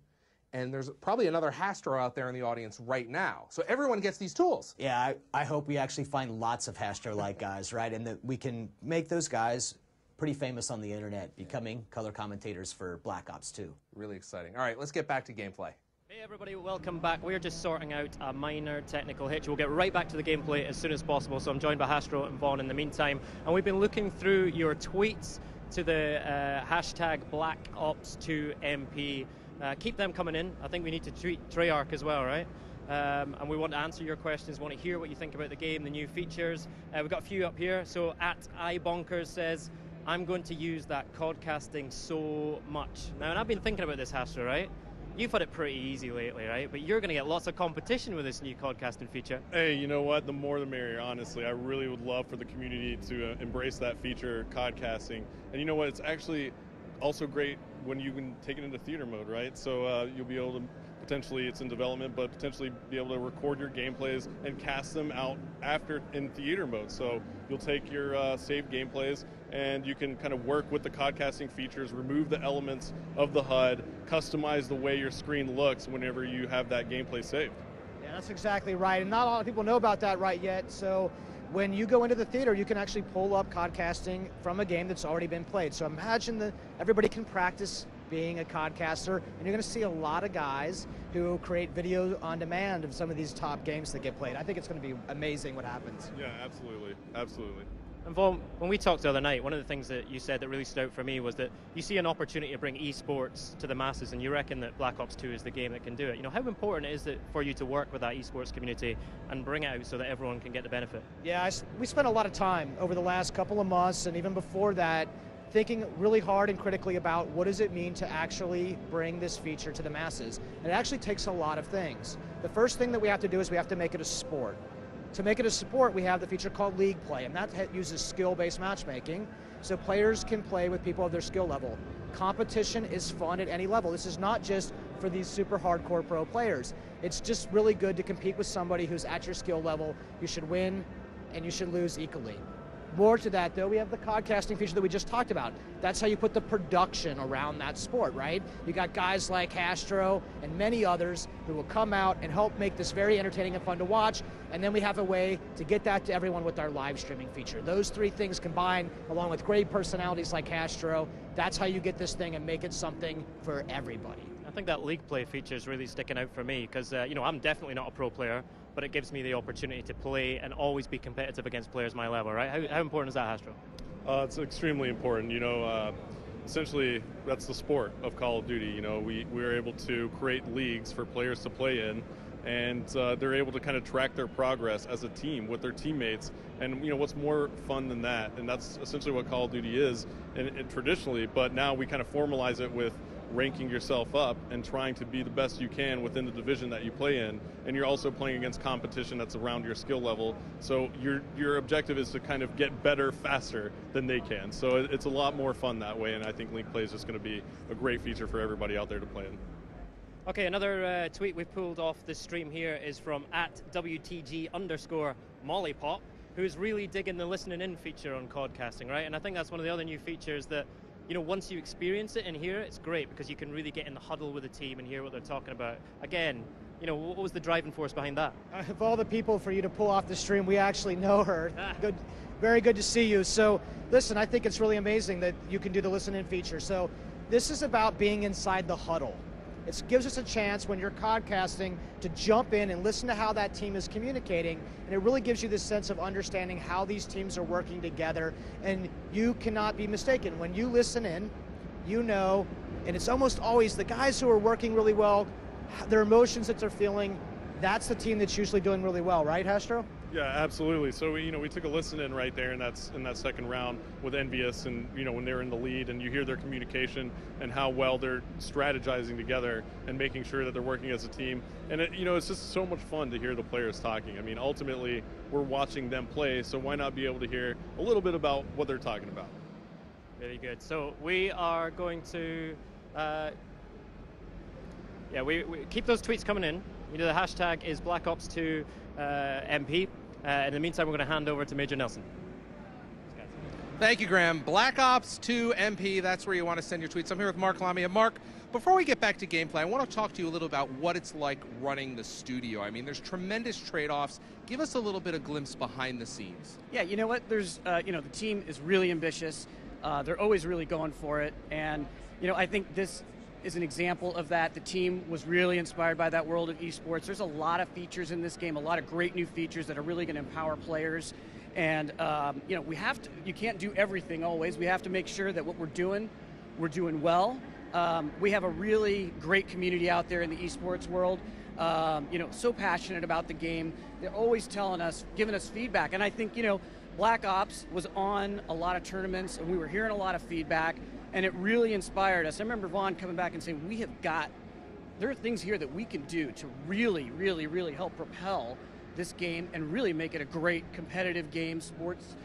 and there's probably another Hastro out there in the audience right now. So everyone gets these tools. Yeah, I hope we actually find lots of Hastro-like guys, right? And that we can make those guys pretty famous on the internet, becoming color commentators for Black Ops 2. Really exciting. All right, let's get back to gameplay. Hey everybody, welcome back. We're just sorting out a minor technical hitch. We'll get right back to the gameplay as soon as possible. So I'm joined by Hastro and Vaughn in the meantime. And we've been looking through your tweets to the hashtag BlackOps2MP. Keep them coming in. I think we need to treat Treyarch as well, right? And we want to answer your questions, want to hear what you think about the game, the new features. We've got a few up here. So at iBonkers says, I'm going to use that codcasting so much. Now, and I've been thinking about this, Hastro, right? You've had it pretty easy lately, right? But you're going to get lots of competition with this new codcasting feature. Hey, you know what? The more the merrier, honestly. I really would love for the community to embrace that feature, codcasting. And you know what? It's actually also great when you can take it into theater mode, right? So you'll be able to potentially, it's in development, but potentially be able to record your gameplays and cast them out after in theater mode. So you'll take your saved gameplays and you can kind of work with the codcasting features, remove the elements of the HUD, customize the way your screen looks whenever you have that gameplay saved. Yeah, that's exactly right. And not a lot of people know about that right yet. So when you go into the theater, you can actually pull up codcasting from a game that's already been played. So imagine that everybody can practice being a codcaster, and you're going to see a lot of guys who create video on demand of some of these top games that get played. I think it's going to be amazing what happens. Yeah, absolutely, absolutely. And Vaughn, when we talked the other night, one of the things that you said that really stood out for me was that you see an opportunity to bring esports to the masses, and you reckon that Black Ops 2 is the game that can do it. You know, how important is it for you to work with that esports community and bring it out so that everyone can get the benefit? Yeah, we spent a lot of time over the last couple of months, and even before that, thinking really hard and critically about what does it mean to actually bring this feature to the masses. And it actually takes a lot of things. The first thing that we have to do is we have to make it a sport. To make it a sport, we have the feature called League Play, and that uses skill-based matchmaking, so players can play with people of their skill level. Competition is fun at any level. This is not just for these super hardcore pro players. It's just really good to compete with somebody who's at your skill level. You should win, and you should lose equally. More to that, though, we have the codcasting feature that we just talked about. That's how you put the production around that sport, right? You got guys like Castro and many others who will come out and help make this very entertaining and fun to watch, and then we have a way to get that to everyone with our live streaming feature. Those three things combined, along with great personalities like Castro, that's how you get this thing and make it something for everybody. I think that League Play feature is really sticking out for me because, you know, I'm definitely not a pro player, but it gives me the opportunity to play and always be competitive against players my level, right? How important is that, Astro? It's extremely important. You know, essentially, that's the sport of Call of Duty. You know, we're able to create leagues for players to play in, and they're able to kind of track their progress as a team with their teammates. And, you know, what's more fun than that? And that's essentially what Call of Duty is and traditionally, but now we kind of formalize it with ranking yourself up and trying to be the best you can within the division that you play in, and you're also playing against competition that's around your skill level, so your objective is to kind of get better faster than they can. So it's a lot more fun that way, and I think League Play is just going to be a great feature for everybody out there to play in. Okay, another tweet we pulled off this stream here is from @WTG_Mollypop, who's really digging the listening in feature on codcasting, right? And I think that's one of the other new features that, you know, once you experience it and hear it, it's great because you can really get in the huddle with the team and hear what they're talking about. Again, you know, what was the driving force behind that? Of all the people for you to pull off the stream, we actually know her. Good, very good to see you. So, listen, I think it's really amazing that you can do the listen-in feature. So, this is about being inside the huddle. It gives us a chance when you're codcasting to jump in and listen to how that team is communicating, and it really gives you this sense of understanding how these teams are working together, and you cannot be mistaken. When you listen in, you know, and it's almost always the guys who are working really well, their emotions that they're feeling, that's the team that's usually doing really well, right, Hastro? Yeah, absolutely. So we took a listen in right there in that second round with Envious, and when they're in the lead, and you hear their communication and how well they're strategizing together and making sure that they're working as a team. And it's just so much fun to hear the players talking. I mean, ultimately we're watching them play, so why not be able to hear a little bit about what they're talking about? Very good. So we are going to we keep those tweets coming in. The hashtag is BlackOps2MP. In the meantime, we're going to hand over to Major Nelson. Thank you, Graham. Black Ops 2 MP, that's where you want to send your tweets. I'm here with Mark Lamia. Mark, before we get back to gameplay, I want to talk to you a little about what it's like running the studio. I mean, there's tremendous trade-offs. Give us a little bit of glimpse behind the scenes. Yeah, you know what? There's, the team is really ambitious. They're always really going for it. And, I think this is an example of that. The team was really inspired by that world of esports. There's a lot of features in this game, a lot of great new features that are really going to empower players. And you can't do everything always. We have to make sure that what we're doing well. We have a really great community out there in the esports world. So passionate about the game. They're always telling us, giving us feedback. And I think, Black Ops was on a lot of tournaments, and we were hearing a lot of feedback, and it really inspired us. I remember Vaughn coming back and saying, there are things here that we can do to really, really, really help propel this game and really make it a great competitive game, sports,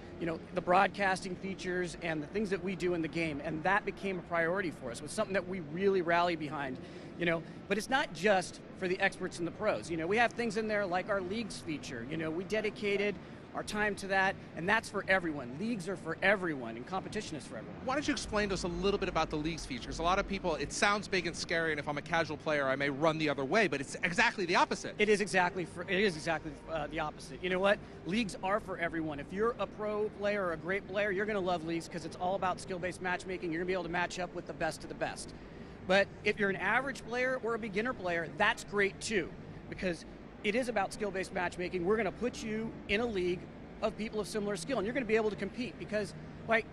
the broadcasting features and the things that we do in the game. And that became a priority for us. It was something that we really rallied behind, But it's not just for the experts and the pros. We have things in there like our leagues feature. We dedicated our time to that, and that's for everyone. Leagues are for everyone, and competition is for everyone. Why don't you explain to us a little bit about the leagues features? A lot of people, it sounds big and scary, and if I'm a casual player, I may run the other way, but it's exactly the opposite. It is exactly the opposite. You know what? Leagues are for everyone. If you're a pro player or a great player, you're going to love leagues because it's all about skill-based matchmaking. You're going to be able to match up with the best of the best. But if you're an average player or a beginner player, that's great too, because it is about skill-based matchmaking. We're going to put you in a league of people of similar skill, and you're going to be able to compete because,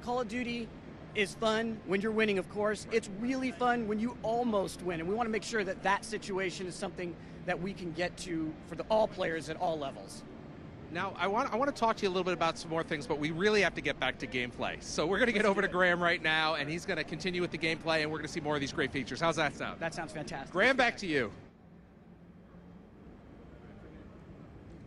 Call of Duty is fun when you're winning, of course. It's really fun when you almost win, and we want to make sure that that situation is something that we can get to for all players at all levels. Now, I want to talk to you a little bit about some more things, but we really have to get back to gameplay. So we're going to get over to Graham right now, and he's going to continue with the gameplay, and we're going to see more of these great features. How's that sound? That sounds fantastic. Graham, back to you.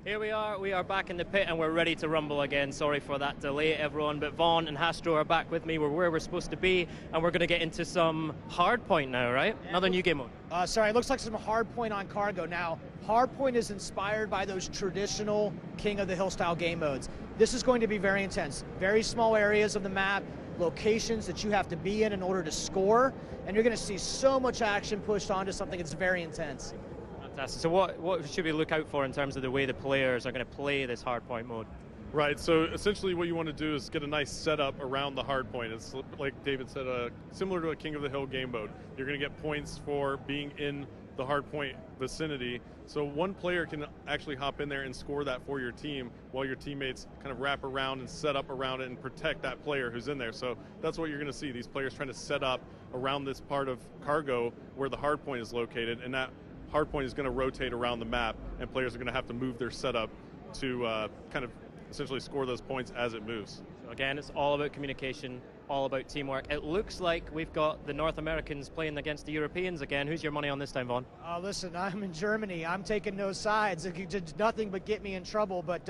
Here we are back in the pit and we're ready to rumble again. Sorry for that delay, everyone, but Vaughn and Hastro are back with me. We're where we're supposed to be, and we're going to get into some Hardpoint now, right? Yeah. Another new game mode. Sorry, it looks like some Hardpoint on Cargo. Now, Hardpoint is inspired by those traditional King of the Hill style game modes. This is going to be very intense. Very small areas of the map, locations that you have to be in order to score, and you're going to see so much action pushed onto something that's very intense. Fantastic. So what should we look out for in terms of the way the players are going to play this Hardpoint mode? Right, so essentially what you want to do is get a nice setup around the hardpoint. It's like David said, similar to a King of the Hill game mode. You're going to get points for being in the hardpoint vicinity. So one player can actually hop in there and score that for your team while your teammates kind of wrap around and set up around it and protect that player who's in there. So that's what you're going to see, these players trying to set up around this part of Cargo where the hardpoint is located, and that hardpoint is going to rotate around the map, and players are going to have to move their setup to kind of essentially score those points as it moves. So again, it's all about communication, all about teamwork. It looks like we've got the North Americans playing against the Europeans again. Who's your money on this time, Vaughn? Listen, I'm in Germany. I'm taking no sides. It did nothing but get me in trouble, but,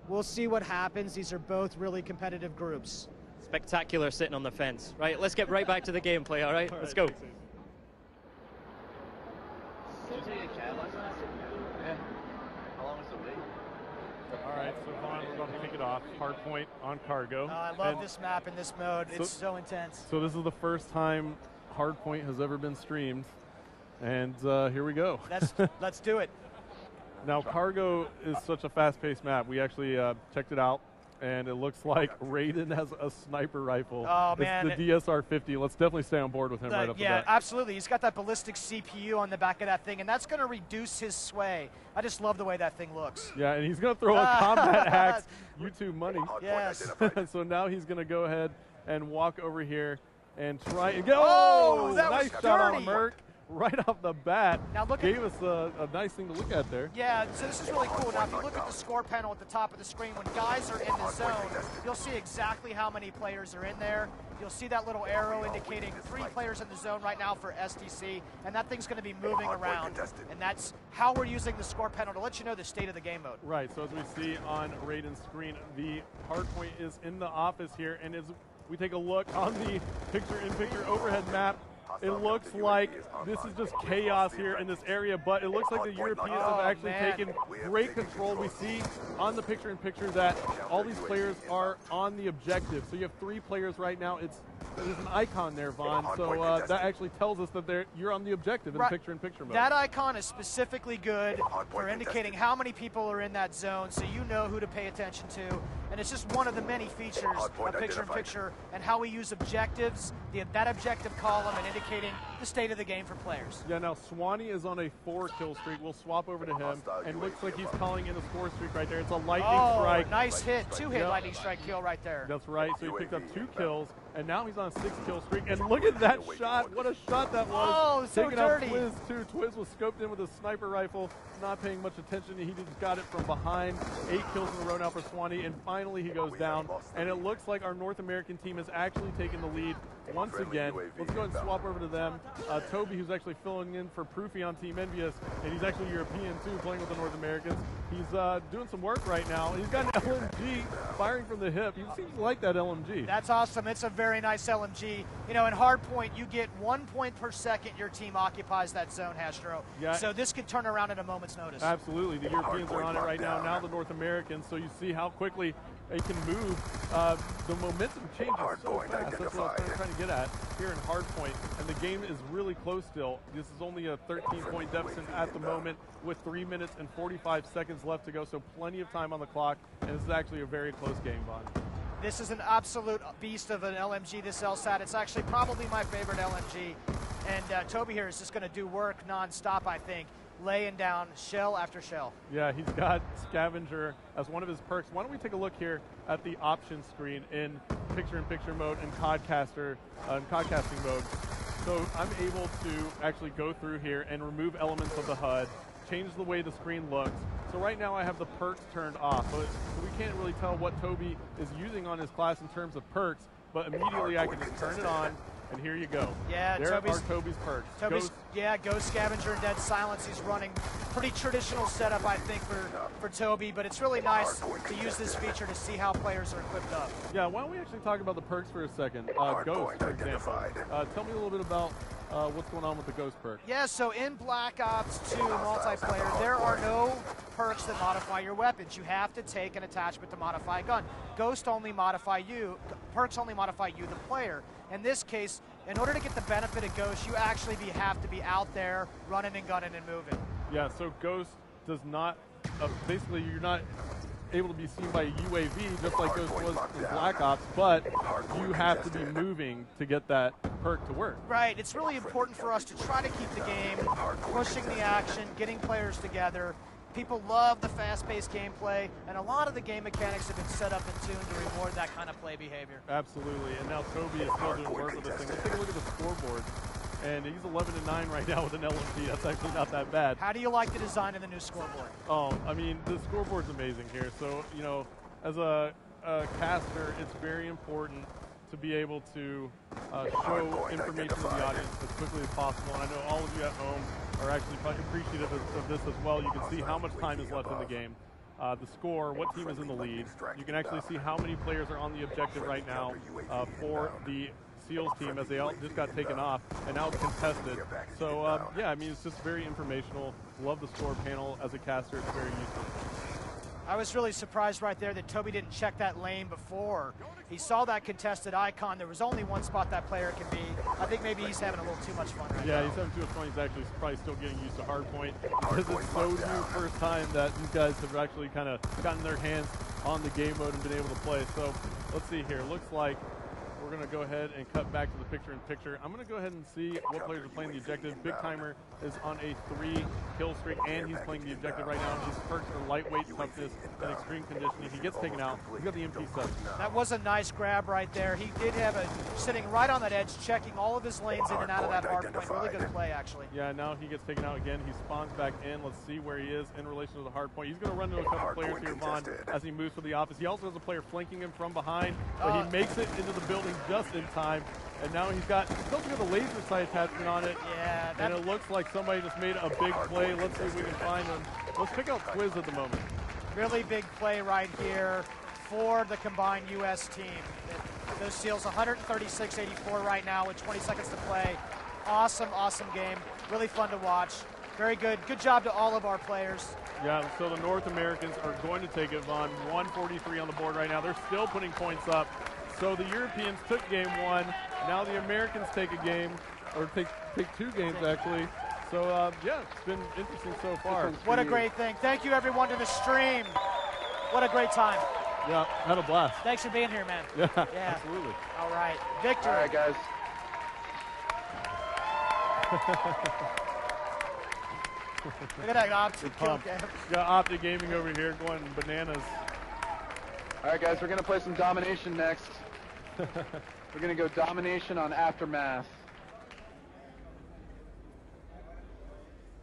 we'll see what happens. These are both really competitive groups. Spectacular sitting on the fence. Right, let's get right back to the gameplay, all right? Let's go. All right, so Vaughn, we're going to kick it off. Hardpoint on Cargo. I love this map in this mode. It's so intense. So this is the first time Hardpoint has ever been streamed, and here we go. Let's do it. Now, Cargo is such a fast-paced map. We actually checked it out, and it looks like Raiden has a sniper rifle. Oh, man. It's the DSR-50. Let's definitely stay on board with him right off the bat. Yeah, absolutely. He's got that ballistic CPU on the back of that thing, and that's going to reduce his sway. I just love the way that thing looks. Yeah, and he's going to throw a combat axe. YouTube money. Yes. So now he's going to go ahead and walk over here and try and go. Oh, that nice was shot dirty. on Merc. Right off the bat, now gave us a nice thing to look at there. Yeah, so this is really cool. Now, if you look at the score panel at the top of the screen, when guys are in the zone, you'll see exactly how many players are in there. You'll see that little arrow indicating 3 players in the zone right now for STC, and that thing's going to be moving around. And that's how we're using the score panel to let you know the state of the game mode. Right, so as we see on Raiden's screen, the hardpoint is in the office here, and as we take a look on the picture-in-picture overhead map, it looks like this is just chaos here in this area, but it looks like the Europeans have actually taken great control. We see on the picture-in-picture that all these players are on the objective. So you have 3 players right now. There's an icon there, Vaughn, so that actually tells us that you're on the objective in the picture-in-picture mode. That icon is specifically good for indicating how many people are in that zone, so you know who to pay attention to. and it's just one of the many features of picture-in-picture and how we use objectives, that objective column, and indicating the state of the game for players. Yeah, now Swanee is on a 4-kill streak. We'll swap over to him, and looks like he's calling in a score streak right there. It's a lightning strike. Nice hit, 2-hit lightning strike kill right there. That's right, so he picked up 2 kills, and now he's on a 6-kill streak. And look at that shot. What a shot that was. Oh, so Taking dirty. out Twiz, too. Twiz was scoped in with a sniper rifle, not paying much attention. He just got it from behind. 8 kills in a row now for Swanee, and finally he goes down. And it looks like our North American team has actually taken the lead once again. Let's go ahead and swap over to them. Toby, who's actually filling in for Proofy on Team Envious, and he's actually European too, playing with the North Americans. He's doing some work right now. He's got an LMG firing from the hip. He seems to like that LMG. That's awesome. It's a very nice LMG. You know, in hardpoint, you get 1 point per second your team occupies that zone, Hastro. Yeah. So this could turn around at a moment's notice. Absolutely. The Europeans are on it right now. Now the North Americans. So you see how quickly they can move. The momentum changes so fast. That's what I was trying to get at here in hardpoint. And the game is really close still. This is only a 13-point deficit at the moment with 3 minutes and 45 seconds left to go. So plenty of time on the clock. And this is actually a very close game, Vaughn. This is an absolute beast of an LMG, this LSAT. It's actually probably my favorite LMG. And Toby here is just going to do work nonstop, I think, laying down shell after shell. Yeah, he's got Scavenger as one of his perks. Why don't we take a look here at the options screen in picture-in-picture mode and podcasting mode. So I'm able to actually go through here and remove elements of the HUD, change the way the screen looks. So right now I have the perks turned off, so we can't really tell what Toby is using on his class in terms of perks, but immediately I can just turn it on, and here you go. Yeah, there are Toby's perks. Ghost Scavenger and Dead Silence. He's running pretty traditional setup, I think, for Toby, but it's really nice to use this feature to see how players are equipped up. Yeah, why don't we actually talk about the perks for a second? Ghost, for example. Tell me a little bit about what's going on with the Ghost perk. Yeah, so in Black Ops 2 multiplayer, there are no perks that modify your weapons. You have to take an attachment to modify a gun. Ghost only modify you, perks only modify you, the player. In this case, in order to get the benefit of Ghost, you actually have to be out there running and gunning and moving. Yeah, so Ghost does not, basically you're not able to be seen by a UAV just like Ghost was in Black Ops, but you have to be moving to get that perk to work. Right, it's really important for us to try to keep the game, pushing the action, getting players together. People love the fast-paced gameplay, and a lot of the game mechanics have been set up and tuned to reward that kind of play behavior. Absolutely, and now Toby is still doing work with this thing. Let's take a look at the scoreboard, and he's 11-9 right now with an LMG. That's actually not that bad. How do you like the design of the new scoreboard? Oh, I mean, the scoreboard's amazing here. So, you know, as a caster, it's very important to be able to show information to the audience as quickly as possible. And I know all of you at home are actually appreciative of this as well. You can see how much time is left in the game, the score, what team is in the lead. You can actually see how many players are on the objective right now for the SEALs team, as they all just got taken off, and now it's contested. So, yeah, I mean, it's just very informational. Love the score panel as a caster. It's very useful. I was really surprised right there that Toby didn't check that lane before. He saw that contested icon. There was only one spot that player can be. I think maybe he's having a little too much fun right now. Yeah, he's having too much fun. He's actually probably still getting used to hardpoint because it's so new first time that these guys have actually kind of gotten their hands on the game mode and been able to play. So let's see here. Looks like we're going to go ahead and cut back to the picture-in-picture. I'm going to go ahead and see what players are playing the objective. Big Timer is on a 3-kill streak, and he's playing the objective right now. His perks are lightweight toughness and extreme conditioning. He gets taken out. He's got the MP7. That was a nice grab right there. He did have a sitting right on that edge, checking all of his lanes in and out of that hard point. Really good play, actually. Yeah, now he gets taken out again. He spawns back in. Let's see where he is in relation to the hard point. He's going to run into a couple players here, Vaughn, as he moves to the office. He also has a player flanking him from behind, but he makes it into the building just in time. And now he's also got a laser sight attachment on it. Yeah. And it looks like somebody just made a big play. Let's see if we can find him. Let's pick out Twiz at the moment. Really big play right here for the combined U.S. team. Those SEALs 136-84 right now with 20 seconds to play. Awesome, awesome game. Really fun to watch. Very good. Good job to all of our players. Yeah, so the North Americans are going to take it, Vaughn. 143 on the board right now. They're still putting points up. So the Europeans took game one. Now the Americans take a game, or take two games actually. So yeah, it's been interesting so far. What a great thing. Thank you everyone to the stream. What a great time. Yeah, had a blast. Thanks for being here, man. Yeah, Yeah. absolutely. All right, Victor. All right, guys. Look at that optic kill Pump. cam. Got Optic Gaming over here going bananas. All right, guys, we're going to play some Domination next. We're going to go Domination on Aftermath.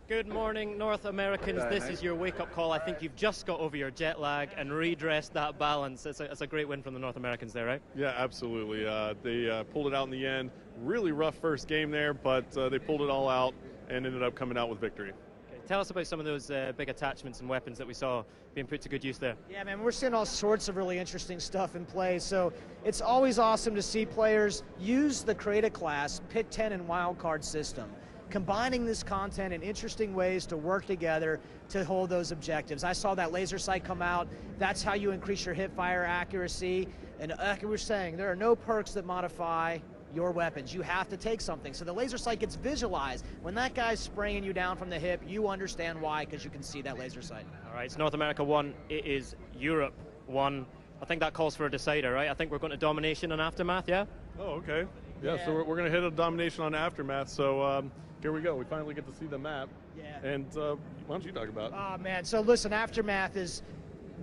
Good morning, North Americans. Good This night. is your wake-up call. I think you've just got over your jet lag and redressed that balance. It's a great win from the North Americans there, right? Yeah, absolutely. They pulled it out in the end. Really rough first game there, but they pulled it all out and ended up coming out with victory. Okay, tell us about some of those big attachments and weapons that we saw being put to good use there. Yeah, man, we're seeing all sorts of really interesting stuff in play. So it's always awesome to see players use the Create a Class, Pick 10, and Wildcard system, combining this content in interesting ways to work together to hold those objectives. I saw that laser sight come out. That's how you increase your hip fire accuracy. And like we were saying, there are no perks that modify your weapons. You have to take something. So the laser sight gets visualized. When that guy's spraying you down from the hip, you understand why, because you can see that laser sight. All right, it's North America 1. It is Europe 1. I think that calls for a decider, right? I think we're going to Domination and Aftermath, yeah? Oh, okay. Yeah, so we're going to hit a Domination on Aftermath. So here we go. We finally get to see the map. Yeah. And why don't you talk about it? Oh, man. So listen, Aftermath is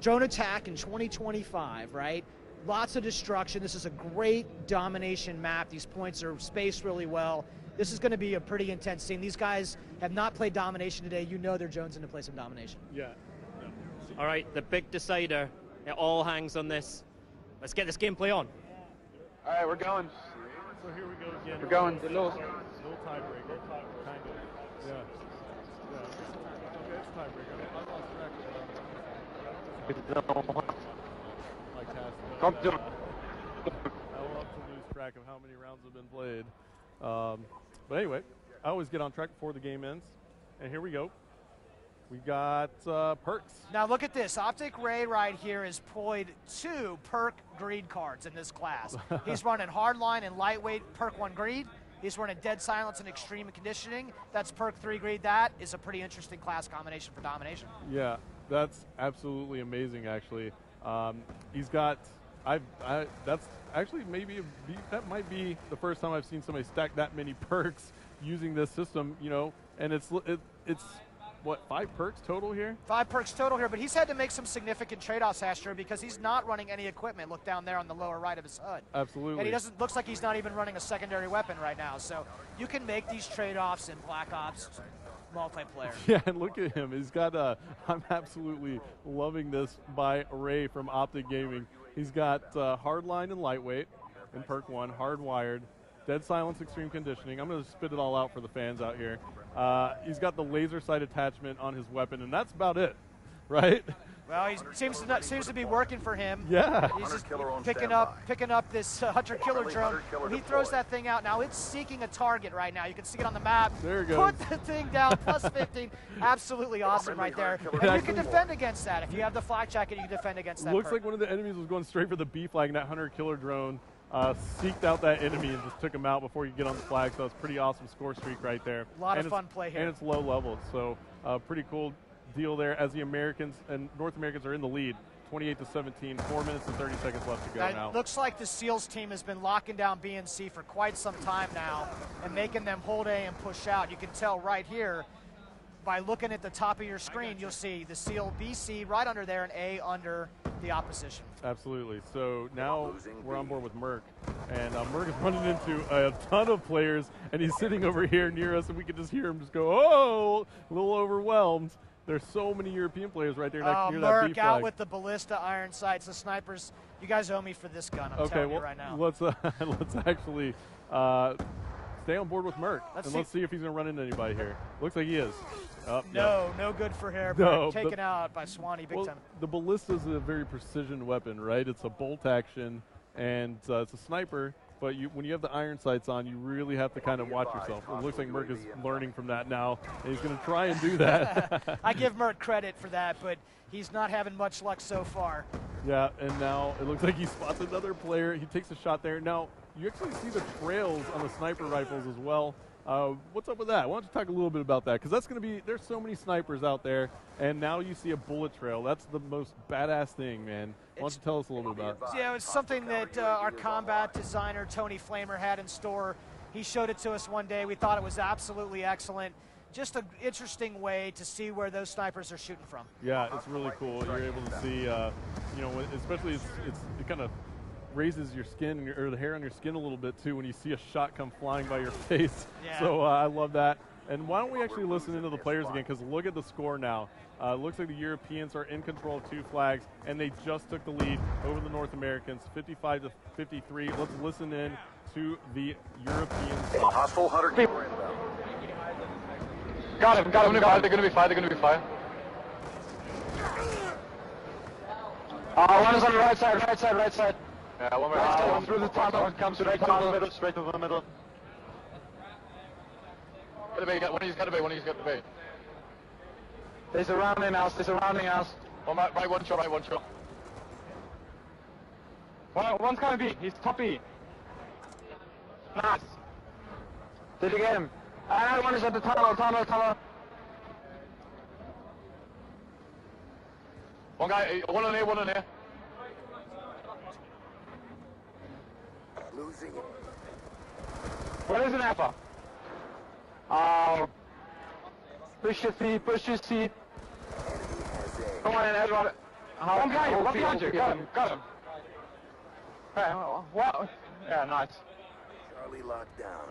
drone attack in 2025, right? Lots of destruction. This is a great domination map. These points are spaced really well. This is going to be a pretty intense scene. These guys have not played domination today. You know they're jonesing to play some domination. Yeah. All right, the big decider. It all hangs on this. Let's get this gameplay on. All right, we're going. So here we go again. We're going. Little tiebreaker. Kind of. Yeah. Yeah. Okay, it's tiebreaker. I lost track of like Come to. I love to lose track of how many rounds have been played. But anyway, I always get on track before the game ends. And here we go. We got perks. Now look at this. Optic Ray right here has played 2 perk greed cards in this class. He's running hardline and lightweight perk 1 greed. He's running dead silence and extreme conditioning. That's perk 3 greed. That is a pretty interesting class combination for domination. Yeah, that's absolutely amazing. Actually, he's got. That's actually that might be the first time I've seen somebody stack that many perks using this system. You know, and it's what, 5 perks total here? 5 perks total here, but he's had to make some significant trade-offs, Astro, because he's not running any equipment. Look down there on the lower right of his HUD. Absolutely. And he doesn't. Looks like he's not even running a secondary weapon right now. So you can make these trade-offs in Black Ops multiplayer. Yeah, and look at him. He's got I'm absolutely loving this by Ray from Optic Gaming. He's got hardline and lightweight in perk 1, hardwired, dead silence, extreme conditioning. I'm going to spit it all out for the fans out here. He's got the laser sight attachment on his weapon, and that's about it, right? Well, he seems to be working for him. Yeah. He's just picking up this hunter killer drone. When he throws that thing out, now it's seeking a target right now. You can see it on the map. There it goes. Put the thing down, plus 15. Absolutely awesome right there. And you can defend against that. If you have the flak jacket, you can defend against that. Looks like one of the enemies was going straight for the B flag, and that hunter killer drone seeked out that enemy and just took him out before you get on the flag. So it's pretty awesome score streak right there. A lot of fun play here. And it's low level, so pretty cool deal there as the Americans and North Americans are in the lead, 28-17, 4 minutes and 30 seconds left to go now. It looks like the SEALs team has been locking down B and C for quite some time now and making them hold A and push out. You can tell right here by looking at the top of your screen, you'll see the SEAL BC right under there and A under the opposition. Absolutely. So now we're on board with Merc, and Merc is running into a ton of players, and he's sitting over here near us, and we can just hear him just go, oh, a little overwhelmed. There's so many European players right there near that B flag. Merc out with the ballista iron sights. The snipers, you guys owe me for this gun, I'm telling you right now. Let's actually stay on board with Merc, let's see if he's going to run into anybody here. Looks like he is. No good for hair. No, taken out by Swanee big time. The ballista is a very precision weapon, right? It's a bolt action, and it's a sniper. But when you have the iron sights on, you really have to kind of watch yourself. It looks like Merc is learning from that now, and he's going to try and do that. I give Merc credit for that, but he's not having much luck so far. Yeah, and now it looks like he spots another player. He takes a shot there. Now, you actually see the trails on the sniper rifles as well. What's up with that? Why don't you talk a little bit about that? Because that's going to be, there's so many snipers out there, and now you see a bullet trail. That's the most badass thing, man. Why don't you tell us a little bit about it? Yeah, it's something that our combat designer, Tony Flamer, had in store. He showed it to us one day. We thought it was absolutely excellent. Just an interesting way to see where those snipers are shooting from. Yeah, it's really cool. You're able to see, you know, especially it kind of raises your skin or the hair on your skin a little bit too when you see a shot come flying by your face. Yeah. So I love that. And why don't we actually listen into the players again? Because look at the score now. It looks like the Europeans are in control of 2 flags, and they just took the lead over the North Americans, 55-53. Let's listen in to the Europeans. Hostile 100 people. Got him. They're going to be fine. One is on the right side. Yeah, one more. Through the tunnel. Comes straight to the middle. One of you's got to be. They're surrounding us. Right, one shot. One's gonna be. He's top B. Nice. Did you get him? Another one is at the tunnel. One guy, one on there. Losing it. What is an alpha? Push your seat. Come on in, everyone. One behind you. Got him. Hey, what? Yeah, nice. Charlie locked down.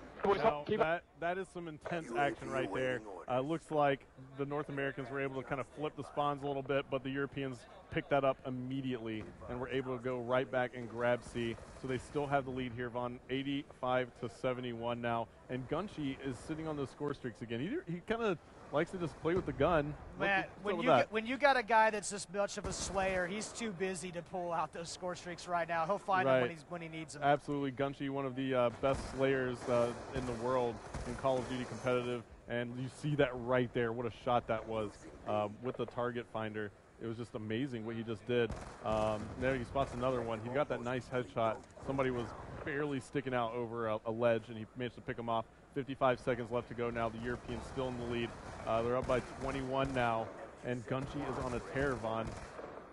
Now, that is some intense action right there. Looks like the North Americans were able to kind of flip the spawns a little bit, but the Europeans picked that up immediately and were able to go right back and grab C. So they still have the lead here, Vaughn, 85-71 now. And Gunshi is sitting on those score streaks again. He kind of likes to just play with the gun. Man, when you got a guy that's this much of a slayer, he's too busy to pull out those score streaks right now. He'll find them when he needs them. Absolutely, Gunshi, one of the best slayers in the world in Call of Duty competitive, and you see that right there. What a shot that was with the target finder. It was just amazing what he just did. There he spots another one. He got that nice headshot. Somebody was barely sticking out over a ledge, and he managed to pick him off. 55 seconds left to go now. The Europeans still in the lead. They're up by 21 now, and Gunshi is on a tear, Vaughn.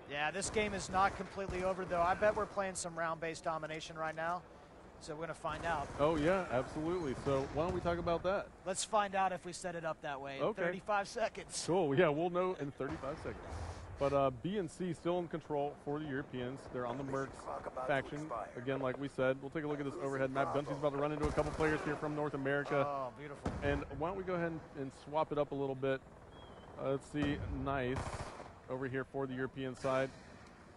Yeah, this game is not completely over, though. I bet we're playing some round-based domination right now, so we're going to find out. Oh, yeah, absolutely. So why don't we talk about that? Let's find out if we set it up that way in 35 seconds. Cool. Yeah, we'll know in 35 seconds. But B and C still in control for the Europeans. They're on the Mercs faction. Again, like we said, we'll take a look at this overhead map. Gunshi's about to run into a couple players here from North America. Oh, beautiful. And why don't we go ahead and swap it up a little bit. Let's see. Nice. Over here for the European side.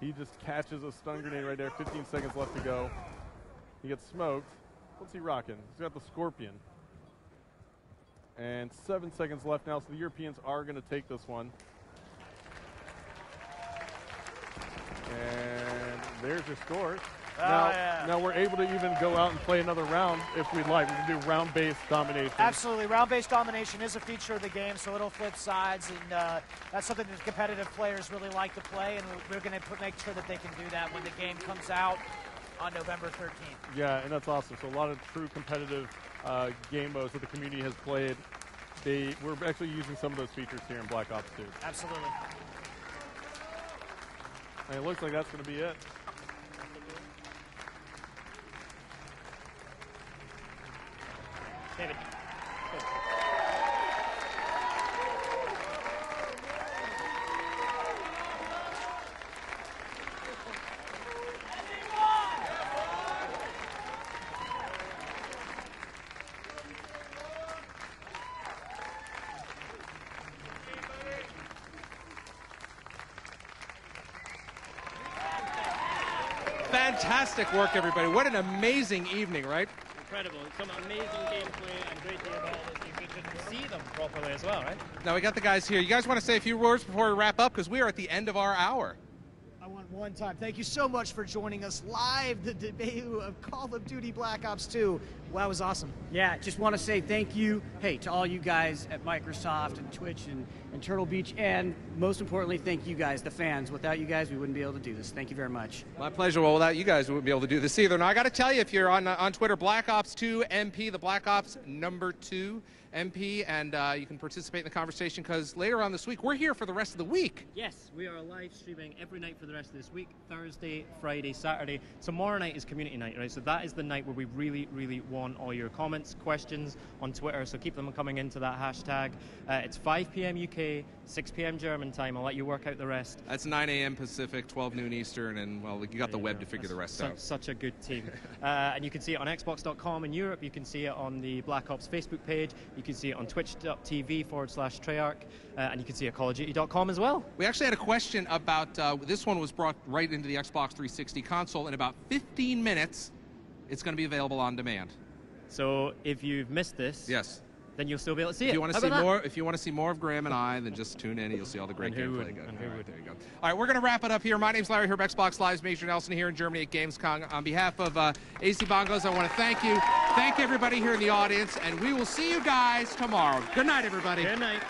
He just catches a stun grenade right there. 15 seconds left to go. He gets smoked. What's he rocking? He's got the Scorpion. And 7 seconds left now, so the Europeans are going to take this one. And there's your score. Now we're able to even go out and play another round if we'd like. We can do round-based domination. Absolutely. Round-based domination is a feature of the game, so it'll flip sides, and that's something that competitive players really like to play, and we're going to make sure that they can do that when the game comes out on November 13th. Yeah, and that's awesome. So a lot of true competitive game modes that the community has played. We're actually using some of those features here in Black Ops 2. Absolutely. And it looks like that's going to be it. David. Fantastic work, everybody. What an amazing evening, right? Incredible. Some amazing gameplay and great to hear about it. You could see them properly as well, right? Now we got the guys here. You guys want to say a few words before we wrap up? Because we are at the end of our hour. I want one time. Thank you so much for joining us live, the debut of Call of Duty Black Ops 2. Wow, that was awesome. Yeah, just want to say thank you, hey, to all you guys at Microsoft and Twitch and Turtle Beach, and most importantly, thank you guys, the fans. Without you guys, we wouldn't be able to do this. Thank you very much. My pleasure. Well, without you guys, we wouldn't be able to do this either. Now, I got to tell you, if you're on Twitter, Black Ops 2 MP, the Black Ops #2 MP, and you can participate in the conversation because later on this week, we're here for the rest of the week. Yes, we are live streaming every night for the rest of this week, Thursday, Friday, Saturday. Tomorrow night is community night, right? So that is the night where we really, really want all your comments, questions on Twitter, so keep them coming into that hashtag. It's 5 p.m. UK, 6 p.m. German time. I'll let you work out the rest. That's 9 a.m. Pacific, 12 noon Eastern, and, well, you got the web to figure the rest out. Such a good team. And you can see it on Xbox.com in Europe. You can see it on the Black Ops Facebook page. You can see it on twitch.tv/Treyarch. And you can see it at CallOfDuty.com as well. We actually had a question about, this one was brought right into the Xbox 360 console. In about 15 minutes, it's going to be available on demand. So if you've missed this, yes, then you'll still be able to see if it. You want to see more, if you want to see more of Graham and I, then just tune in and you'll see all the great gameplay. There you go. All right, we're going to wrap it up here. My name's Larry here, Xbox Live's Major Nelson here in Germany at Gamescom. On behalf of AC Bongos, I want to thank you. Thank everybody here in the audience, and we will see you guys tomorrow. Good night, everybody. Good night.